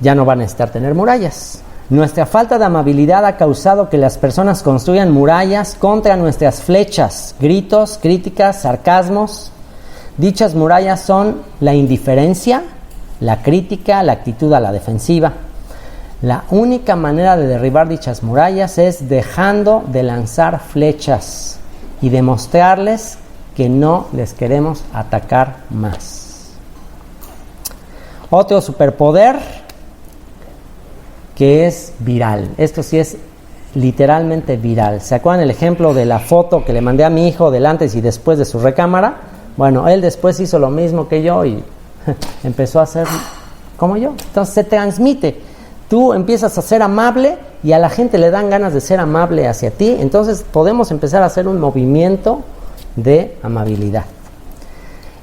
ya no va a necesitar tener murallas. Nuestra falta de amabilidad ha causado que las personas construyan murallas contra nuestras flechas, gritos, críticas, sarcasmos. Dichas murallas son la indiferencia, la crítica, la actitud a la defensiva. La única manera de derribar dichas murallas es dejando de lanzar flechas y demostrarles que no les queremos atacar más. Otro superpoder que es viral. Esto sí es literalmente viral. ¿Se acuerdan el ejemplo de la foto que le mandé a mi hijo del antes y después de su recámara? Bueno, él después hizo lo mismo que yo y empezó a hacer como yo. Entonces se transmite. Tú empiezas a ser amable y a la gente le dan ganas de ser amable hacia ti. Entonces podemos empezar a hacer un movimiento de amabilidad.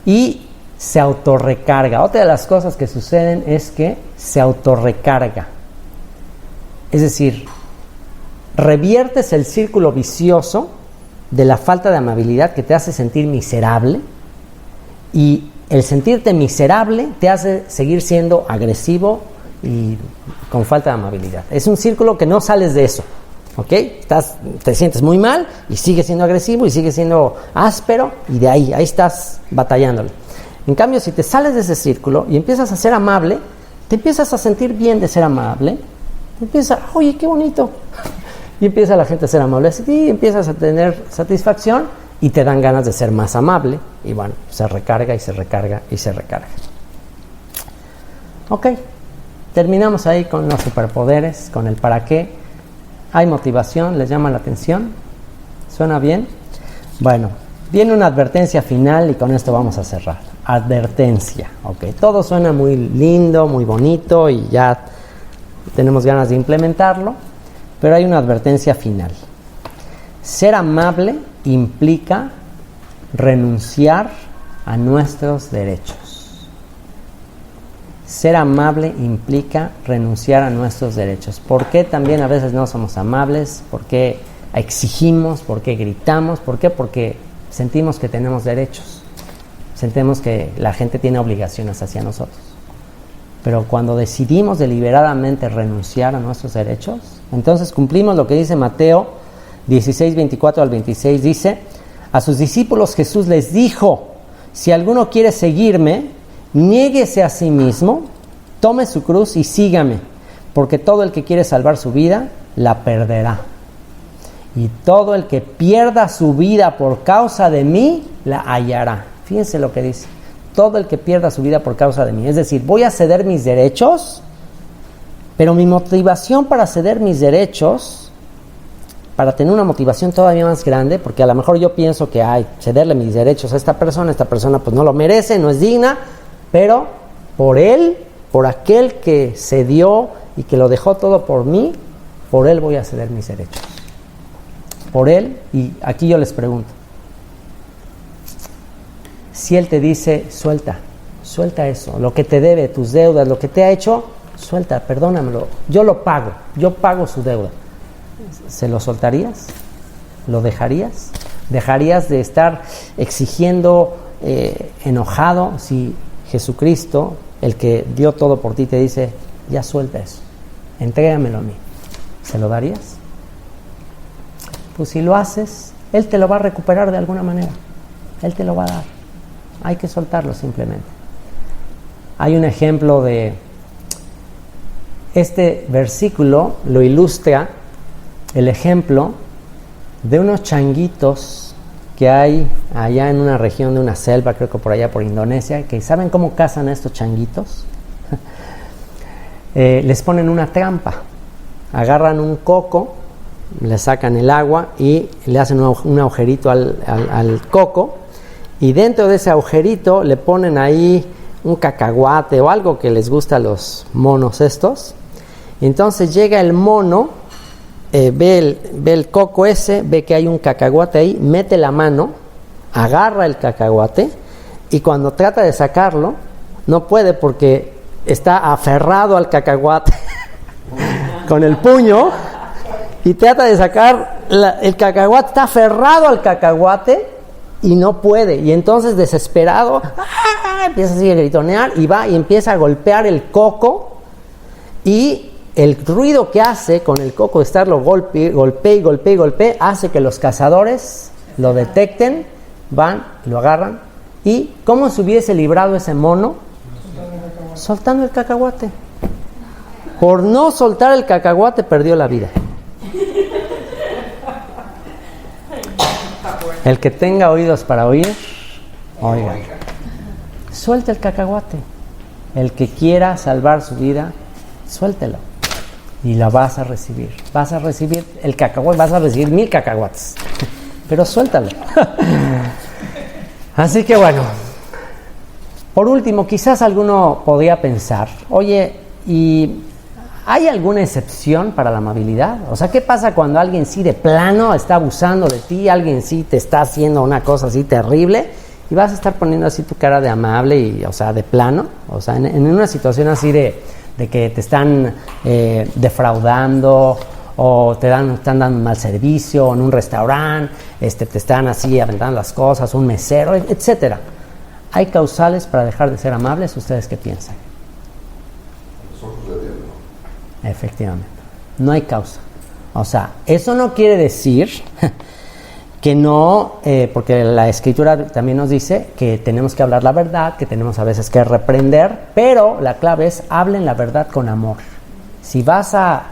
Y se autorrecarga. Otra de las cosas que suceden es que se autorrecarga. Es decir, reviertes el círculo vicioso de la falta de amabilidad que te hace sentir miserable, y el sentirte miserable te hace seguir siendo agresivo y con falta de amabilidad. Es un círculo que no sales de eso, ¿ok? Te sientes muy mal y sigues siendo agresivo y sigues siendo áspero, y de ahí estás batallándole. En cambio, si te sales de ese círculo y empiezas a ser amable, te empiezas a sentir bien de ser amable, empieza, oye, qué bonito, y empieza la gente a ser amable así, y empiezas a tener satisfacción y te dan ganas de ser más amable, y bueno, se recarga y se recarga y se recarga. Ok, terminamos ahí con los superpoderes, con el para qué. ¿Hay motivación? ¿Les llama la atención? ¿Suena bien? Bueno, viene una advertencia final y con esto vamos a cerrar. Advertencia, ok, todo suena muy lindo, muy bonito y ya tenemos ganas de implementarlo, pero hay una advertencia final. Ser amable implica renunciar a nuestros derechos. Ser amable implica renunciar a nuestros derechos. ¿Por qué también a veces no somos amables? ¿Por qué exigimos? ¿Por qué gritamos? ¿Por qué? Porque sentimos que tenemos derechos. Sentimos que la gente tiene obligaciones hacia nosotros. Pero cuando decidimos deliberadamente renunciar a nuestros derechos, entonces cumplimos lo que dice Mateo 16, 24 al 26. Dice: a sus discípulos Jesús les dijo: si alguno quiere seguirme, niéguese a sí mismo, tome su cruz y sígame, porque todo el que quiere salvar su vida, la perderá. Y todo el que pierda su vida por causa de mí, la hallará. Fíjense lo que dice. Todo el que pierda su vida por causa de mí. Es decir, voy a ceder mis derechos, pero mi motivación para ceder mis derechos, para tener una motivación todavía más grande, porque a lo mejor yo pienso que cederle mis derechos a esta persona pues no lo merece, no es digna, pero por él, por aquel que cedió y que lo dejó todo por mí, por él voy a ceder mis derechos. Por él, y aquí yo les pregunto, si él te dice, suelta eso, lo que te debe, tus deudas, lo que te ha hecho, suelta, perdónamelo, yo lo pago, yo pago su deuda. ¿Se lo soltarías? ¿Lo dejarías? ¿Dejarías de estar exigiendo, enojado, si Jesucristo, el que dio todo por ti, te dice, ya suelta eso, entrégamelo a mí? ¿Se lo darías? Pues si lo haces, Él te lo va a recuperar de alguna manera. Él te lo va a dar. Hay que soltarlo simplemente. Hay un ejemplo de... Este versículo lo ilustra el ejemplo de unos changuitos que hay allá en una región de una selva, creo que por allá por Indonesia, que ¿saben cómo cazan a estos changuitos? Les ponen una trampa. Agarran un coco, le sacan el agua y le hacen un agujerito al coco, y dentro de ese agujerito le ponen ahí un cacahuate o algo que les gusta a los monos estos. Y entonces llega el mono, ve el coco ese, ve que hay un cacahuate ahí, mete la mano, agarra el cacahuate, y cuando trata de sacarlo no puede porque está aferrado al cacahuate con el puño, y trata de sacar el cacahuate, está aferrado al cacahuate y no puede, y entonces desesperado empieza así a gritonear y va y empieza a golpear el coco, y el ruido que hace con el coco de estarlo golpee, hace que los cazadores lo detecten, van, lo agarran, y ¿cómo se hubiese librado ese mono? Soltando el cacahuate. Por no soltar el cacahuate perdió la vida. El que tenga oídos para oír, oiga. Suelta el cacahuate. El que quiera salvar su vida, suéltelo. y la vas a recibir. Vas a recibir el cacahuate, vas a recibir 1000 cacahuates. Pero suéltalo. Así que bueno, por último, quizás alguno podría pensar, oye, ¿y hay alguna excepción para la amabilidad? O sea, ¿qué pasa cuando alguien sí de plano está abusando de ti, alguien sí te está haciendo una cosa así terrible y vas a estar poniendo así tu cara de amable y, o sea, de plano? O sea, en una situación así de que te están defraudando o están dando un mal servicio, o en un restaurante, te están así aventando las cosas, un mesero, etcétera. ¿Hay causales para dejar de ser amables? ¿Ustedes qué piensan? Efectivamente, no hay causa. O sea, eso no quiere decir que no, porque la Escritura también nos dice que tenemos que hablar la verdad, que tenemos a veces que reprender, pero la clave es hablen la verdad con amor. Si vas a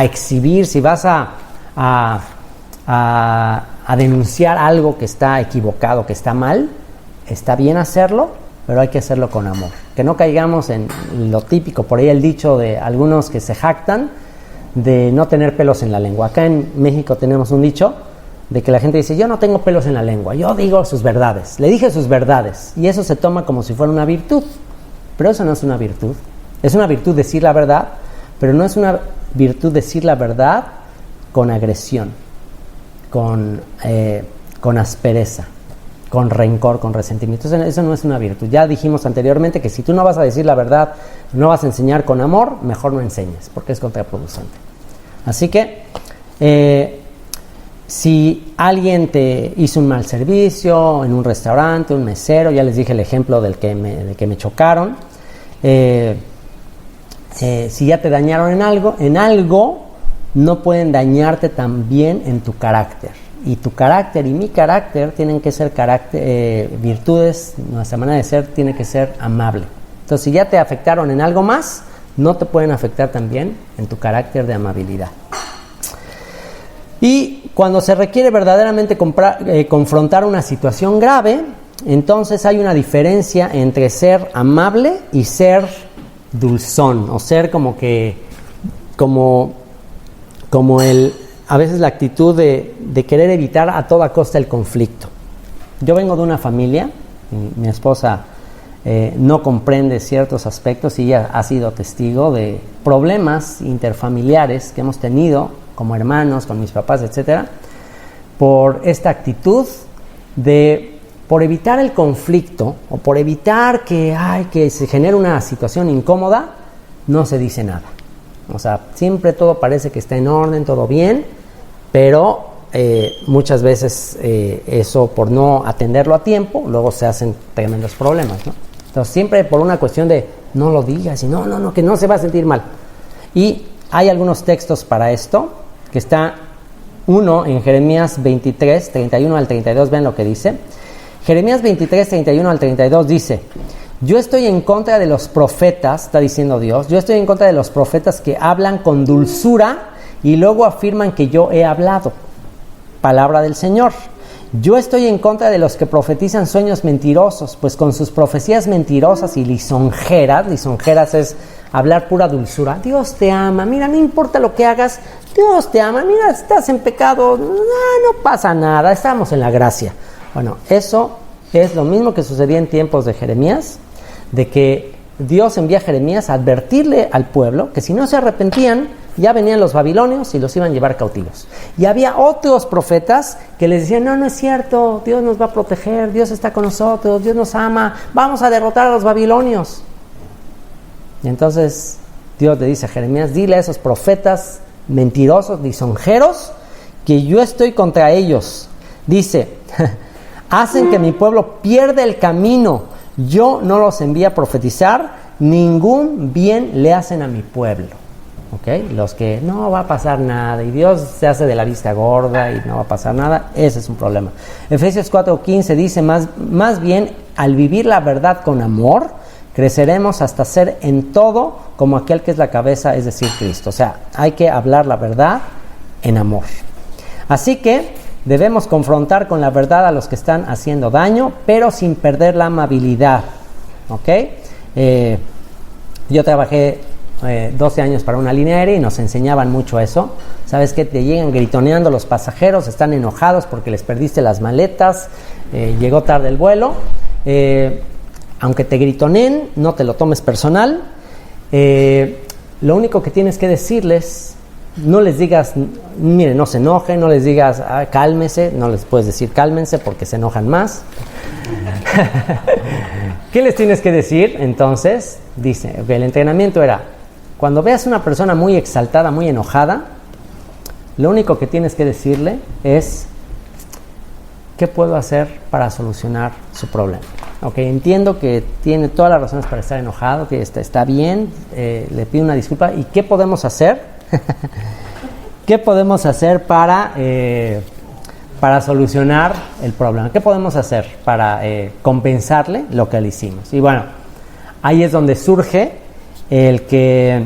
exhibir, si vas a denunciar algo que está equivocado, que está mal, está bien hacerlo, pero hay que hacerlo con amor. Que no caigamos en lo típico, por ahí el dicho de algunos que se jactan de no tener pelos en la lengua. Acá en México tenemos un dicho de que la gente dice, yo no tengo pelos en la lengua, yo digo sus verdades, le dije sus verdades, y eso se toma como si fuera una virtud, pero eso no es una virtud. Es una virtud decir la verdad, pero no es una virtud decir la verdad con agresión, con aspereza, con rencor, con resentimiento. Eso no es una virtud. Ya dijimos anteriormente que si tú no vas a decir la verdad, no vas a enseñar con amor, mejor no enseñes, porque es contraproducente. Así que, si alguien te hizo un mal servicio en un restaurante, un mesero, ya les dije el ejemplo del que me chocaron, si ya te dañaron en algo, no pueden dañarte también en tu carácter. Y tu carácter y mi carácter tienen que ser virtudes, nuestra manera de ser tiene que ser amable. Entonces, si ya te afectaron en algo más, no te pueden afectar también en tu carácter de amabilidad. Y cuando se requiere verdaderamente confrontar una situación grave, entonces hay una diferencia entre ser amable y ser dulzón, o ser como a veces la actitud de querer evitar a toda costa el conflicto. Yo vengo de una familia, mi esposa no comprende ciertos aspectos y ella ha sido testigo de problemas interfamiliares que hemos tenido como hermanos, con mis papás, etcétera, por esta actitud por evitar el conflicto o por evitar que se genere una situación incómoda, no se dice nada. O sea, siempre todo parece que está en orden, todo bien, pero muchas veces eso, por no atenderlo a tiempo, luego se hacen tremendos problemas, ¿no? Entonces, siempre por una cuestión de no lo digas y no, que no se va a sentir mal. Y hay algunos textos para esto, que está uno en Jeremías 23, 31 al 32, ven lo que dice. Jeremías 23, 31 al 32 dice: yo estoy en contra de los profetas, está diciendo Dios, yo estoy en contra de los profetas que hablan con dulzura y luego afirman que yo he hablado. Palabra del Señor. Yo estoy en contra de los que profetizan sueños mentirosos, pues con sus profecías mentirosas y lisonjeras es hablar pura dulzura. Dios te ama, mira, no importa lo que hagas, Dios te ama, mira, estás en pecado, no pasa nada, estamos en la gracia. Bueno, eso es lo mismo que sucedía en tiempos de Jeremías, de que Dios envía a Jeremías a advertirle al pueblo que si no se arrepentían, ya venían los babilonios y los iban a llevar cautivos. Y había otros profetas que les decían, no es cierto, Dios nos va a proteger, Dios está con nosotros, Dios nos ama, vamos a derrotar a los babilonios. Y entonces Dios le dice a Jeremías, dile a esos profetas mentirosos, lisonjeros, que yo estoy contra ellos. Dice, hacen que mi pueblo pierda el camino, yo no los envío a profetizar, ningún bien le hacen a mi pueblo. ¿Okay? Los que no va a pasar nada y Dios se hace de la vista gorda y no va a pasar nada, ese es un problema. Efesios 4:15 dice, más bien al vivir la verdad con amor, creceremos hasta ser en todo como aquel que es la cabeza, es decir, Cristo. O sea, hay que hablar la verdad en amor. Así que debemos confrontar con la verdad a los que están haciendo daño, pero sin perder la amabilidad. ¿Ok? Yo trabajé 12 años para una línea aérea y nos enseñaban mucho eso. ¿Sabes qué? Te llegan gritoneando los pasajeros, están enojados porque les perdiste las maletas, llegó tarde el vuelo. Aunque te gritoneen, no te lo tomes personal. Lo único que tienes que decirles, no les digas, mire, no se enojen, no les digas, cálmese, no les puedes decir cálmense porque se enojan más. ¿Qué les tienes que decir? Entonces, dice, el entrenamiento era, cuando veas una persona muy exaltada, muy enojada, lo único que tienes que decirle es, ¿qué puedo hacer para solucionar su problema? Ok, entiendo que tiene todas las razones para estar enojado, que está bien, le pido una disculpa. ¿Y qué podemos hacer? ¿Qué podemos hacer para solucionar el problema? ¿Qué podemos hacer para compensarle lo que le hicimos? Y bueno, ahí es donde surge el que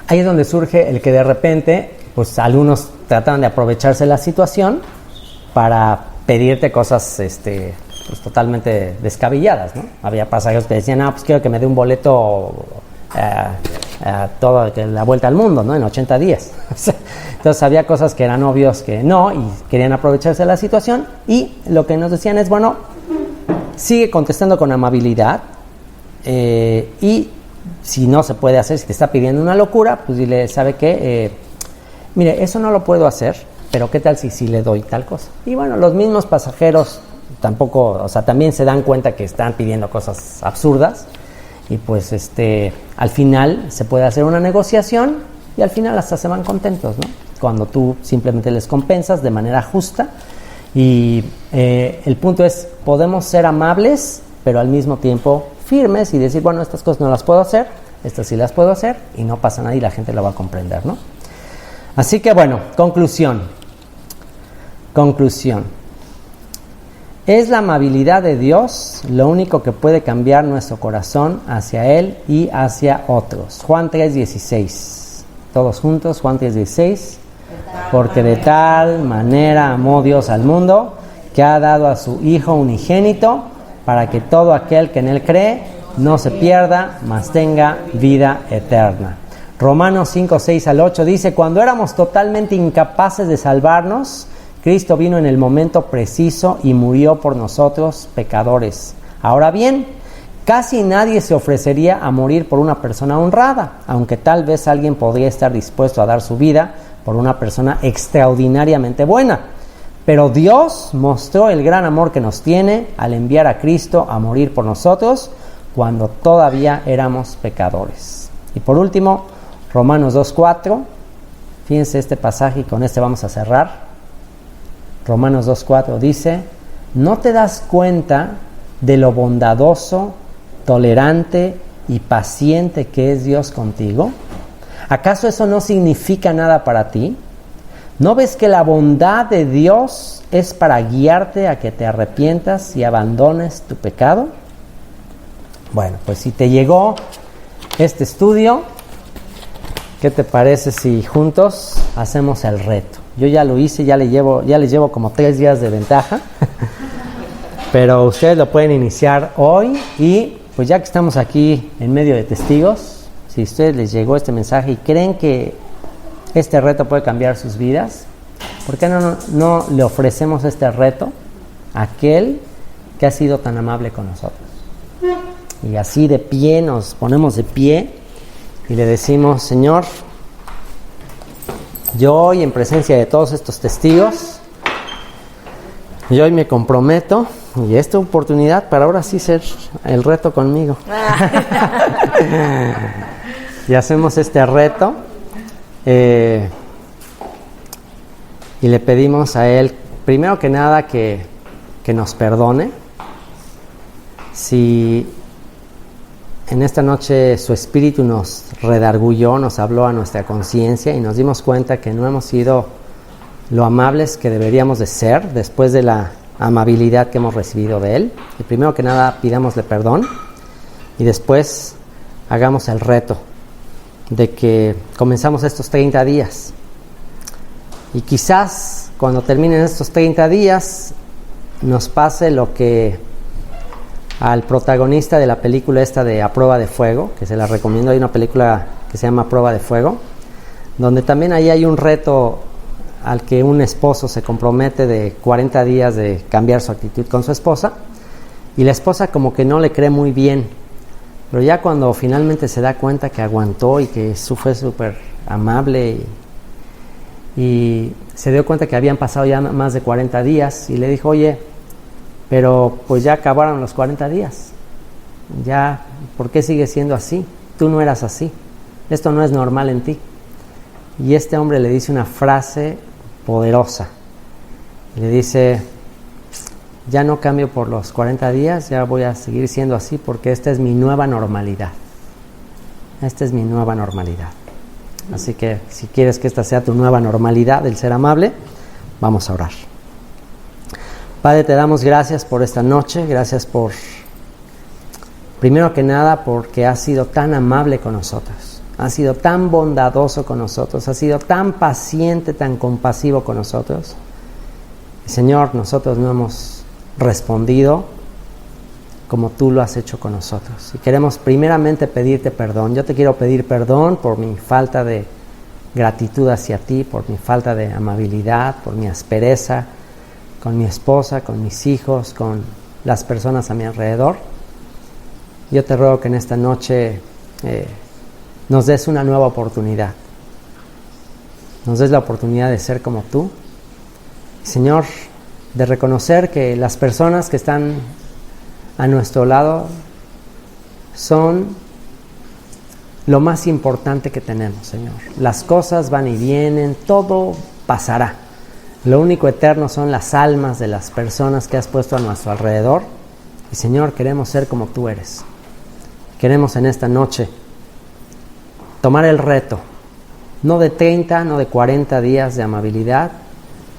de repente, pues algunos trataban de aprovecharse de la situación para pedirte cosas pues totalmente descabelladas, ¿no? Había pasajeros que decían, pues quiero que me dé un boleto toda la vuelta al mundo, ¿no? En 80 días. Entonces había cosas que eran obvios que no, y querían aprovecharse de la situación, y lo que nos decían es, bueno, sigue contestando con amabilidad, y si no se puede hacer, si te está pidiendo una locura, pues dile, ¿sabe qué? Mire, eso no lo puedo hacer, pero ¿qué tal si le doy tal cosa? Y bueno, los mismos pasajeros tampoco, o sea, también se dan cuenta que están pidiendo cosas absurdas, y pues al final se puede hacer una negociación y al final hasta se van contentos, ¿no? Cuando tú simplemente les compensas de manera justa. Y el punto es, podemos ser amables, pero al mismo tiempo firmes y decir, bueno, estas cosas no las puedo hacer, estas sí las puedo hacer, y no pasa nada y la gente lo va a comprender, ¿no? Así que bueno, conclusión. Es la amabilidad de Dios lo único que puede cambiar nuestro corazón hacia Él y hacia otros. Juan 3:16. Todos juntos, Juan 3:16. Porque de tal manera amó Dios al mundo, que ha dado a su Hijo unigénito, para que todo aquel que en Él cree no se pierda, mas tenga vida eterna. Romanos 5:6-8 dice, cuando éramos totalmente incapaces de salvarnos, Cristo vino en el momento preciso y murió por nosotros, pecadores. Ahora bien, casi nadie se ofrecería a morir por una persona honrada, aunque tal vez alguien podría estar dispuesto a dar su vida por una persona extraordinariamente buena. Pero Dios mostró el gran amor que nos tiene al enviar a Cristo a morir por nosotros cuando todavía éramos pecadores. Y por último, Romanos 2:4. Fíjense este pasaje y con este vamos a cerrar. Romanos 2:4 dice, ¿no te das cuenta de lo bondadoso, tolerante y paciente que es Dios contigo? ¿Acaso eso no significa nada para ti? ¿No ves que la bondad de Dios es para guiarte a que te arrepientas y abandones tu pecado? Bueno, pues si te llegó este estudio, ¿qué te parece si juntos hacemos el reto? Yo ya lo hice, ya les llevo como 3 días de ventaja, pero ustedes lo pueden iniciar hoy. Y pues ya que estamos aquí en medio de testigos, si a ustedes les llegó este mensaje y creen que este reto puede cambiar sus vidas, ¿por qué no le ofrecemos este reto a aquel que ha sido tan amable con nosotros? Y así de pie, nos ponemos de pie y le decimos, Señor, yo hoy en presencia de todos estos testigos, yo hoy me comprometo, y esta oportunidad para ahora sí ser el reto conmigo. Y hacemos este reto, y le pedimos a Él, primero que nada, que nos perdone. Si en esta noche su espíritu nos redarguyó, nos habló a nuestra conciencia y nos dimos cuenta que no hemos sido lo amables que deberíamos de ser después de la amabilidad que hemos recibido de Él. Y primero que nada pidámosle perdón y después hagamos el reto de que comenzamos estos 30 días. Y quizás cuando terminen estos 30 días nos pase lo que al protagonista de la película esta de A Prueba de Fuego, que se la recomiendo. Hay una película que se llama A Prueba de Fuego, donde también ahí hay un reto al que un esposo se compromete de 40 días de cambiar su actitud con su esposa, y la esposa como que no le cree muy bien, pero ya cuando finalmente se da cuenta que aguantó y que fue súper amable y se dio cuenta que habían pasado ya más de 40 días y le dijo, oye, pero pues ya acabaron los 40 días, ya, ¿por qué sigues siendo así? Tú no eras así, esto no es normal en ti. Y este hombre le dice una frase poderosa, le dice, ya no cambio por los 40 días, ya voy a seguir siendo así porque esta es mi nueva normalidad. Esta es mi nueva normalidad. Así que si quieres que esta sea tu nueva normalidad, el ser amable, vamos a orar. Padre, te damos gracias por esta noche, gracias por, primero que nada, porque has sido tan amable con nosotros, has sido tan bondadoso con nosotros, has sido tan paciente, tan compasivo con nosotros. Señor, nosotros no hemos respondido como tú lo has hecho con nosotros. Y queremos primeramente pedirte perdón. Yo te quiero pedir perdón por mi falta de gratitud hacia ti, por mi falta de amabilidad, por mi aspereza con mi esposa, con mis hijos, con las personas a mi alrededor. Yo te ruego que en esta noche nos des una nueva oportunidad. Nos des la oportunidad de ser como tú. Señor, de reconocer que las personas que están a nuestro lado son lo más importante que tenemos, Señor. Las cosas van y vienen, todo pasará. Lo único eterno son las almas de las personas que has puesto a nuestro alrededor. Y Señor, queremos ser como tú eres. Queremos en esta noche tomar el reto, no de 30, no de 40 días de amabilidad,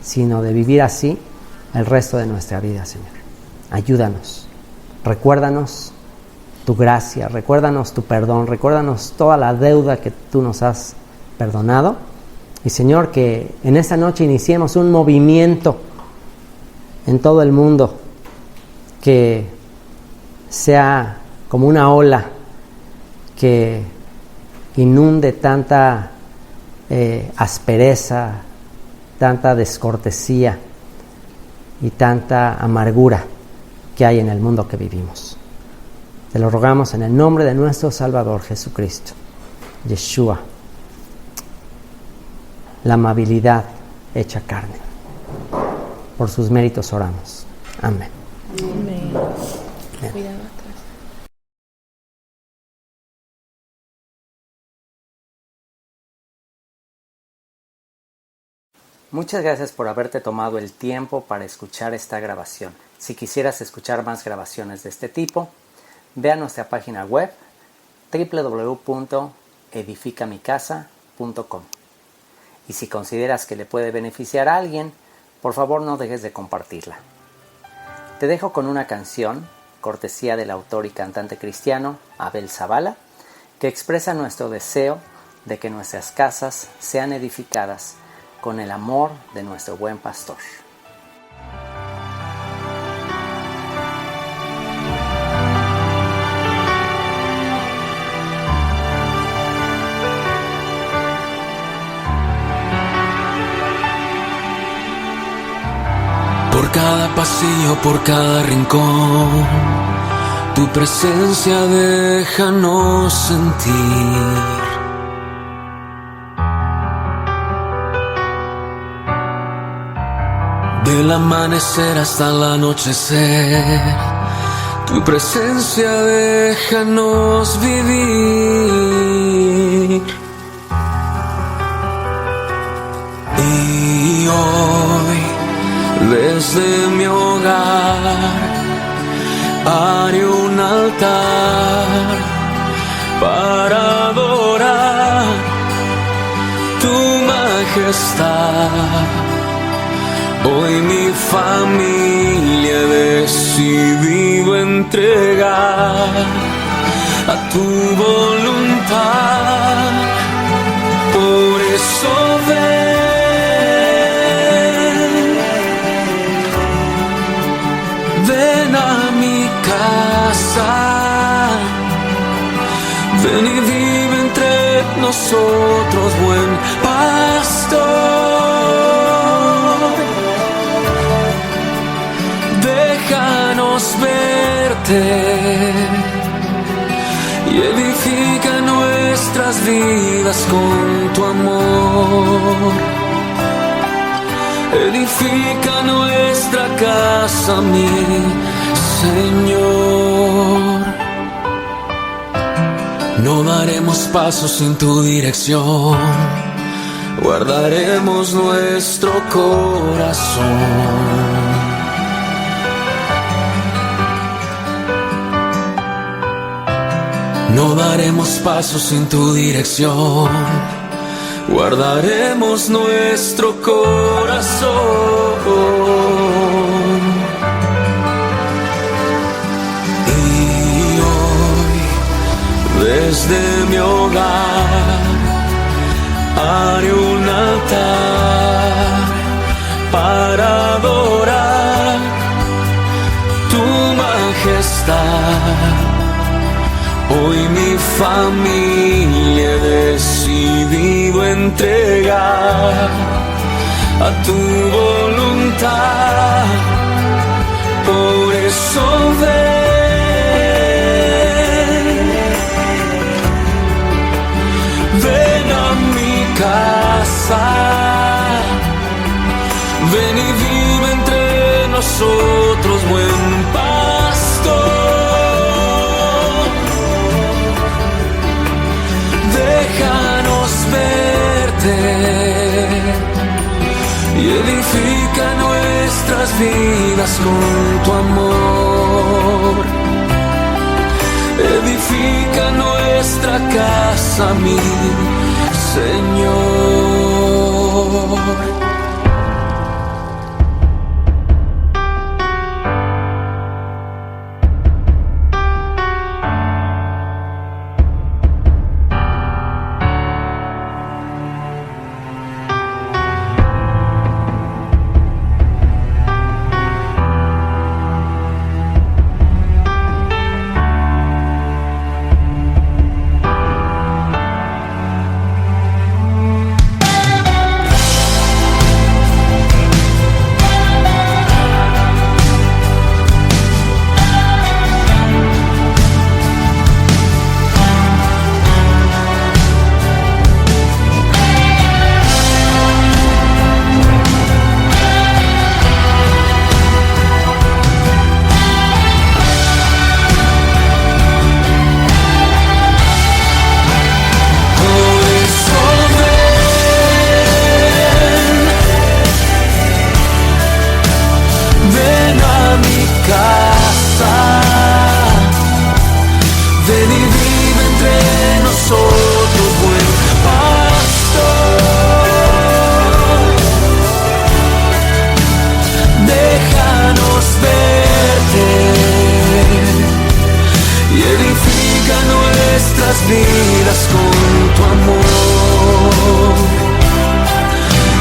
sino de vivir así el resto de nuestra vida, Señor. Ayúdanos, recuérdanos tu gracia, recuérdanos tu perdón, recuérdanos toda la deuda que tú nos has perdonado. Y Señor, que en esta noche iniciemos un movimiento en todo el mundo que sea como una ola que inunde tanta aspereza, tanta descortesía y tanta amargura que hay en el mundo que vivimos. Te lo rogamos en el nombre de nuestro Salvador Jesucristo, Yeshua, la amabilidad hecha carne. Por sus méritos oramos. Amén. Amén. Amén. Cuidado atrás. Muchas gracias por haberte tomado el tiempo para escuchar esta grabación. Si quisieras escuchar más grabaciones de este tipo, ve a nuestra página web www.edificamicasa.com. Y si consideras que le puede beneficiar a alguien, por favor no dejes de compartirla. Te dejo con una canción, cortesía del autor y cantante cristiano Abel Zavala, que expresa nuestro deseo de que nuestras casas sean edificadas con el amor de nuestro buen pastor. Por cada pasillo, por cada rincón, tu presencia déjanos sentir. Del amanecer hasta el anochecer, tu presencia déjanos vivir. Y hoy, desde mi hogar, haré un altar para adorar tu majestad. Hoy mi familia he decidido entregar a tu voluntad. Por eso ven a mi casa. Ven y vive entre nosotros, buen pastor. Déjanos verte y edifica nuestras vidas con tu amor. Edifica nuestra casa, mi Señor. No daremos pasos sin tu dirección, guardaremos nuestro corazón. No daremos pasos sin tu dirección, guardaremos nuestro corazón. Y hoy, desde mi hogar, haré un altar para adorar tu majestad. Hoy mi familia he decidido entregar a tu voluntad. Por eso ven a mi casa, ven y vive entre nosotros, buen pastor. Déjanos verte y edifica nuestras vidas con tu amor. Edifica nuestra casa, mi Señor. Vidas con tu amor,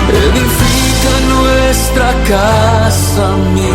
edifica nuestra casa, mi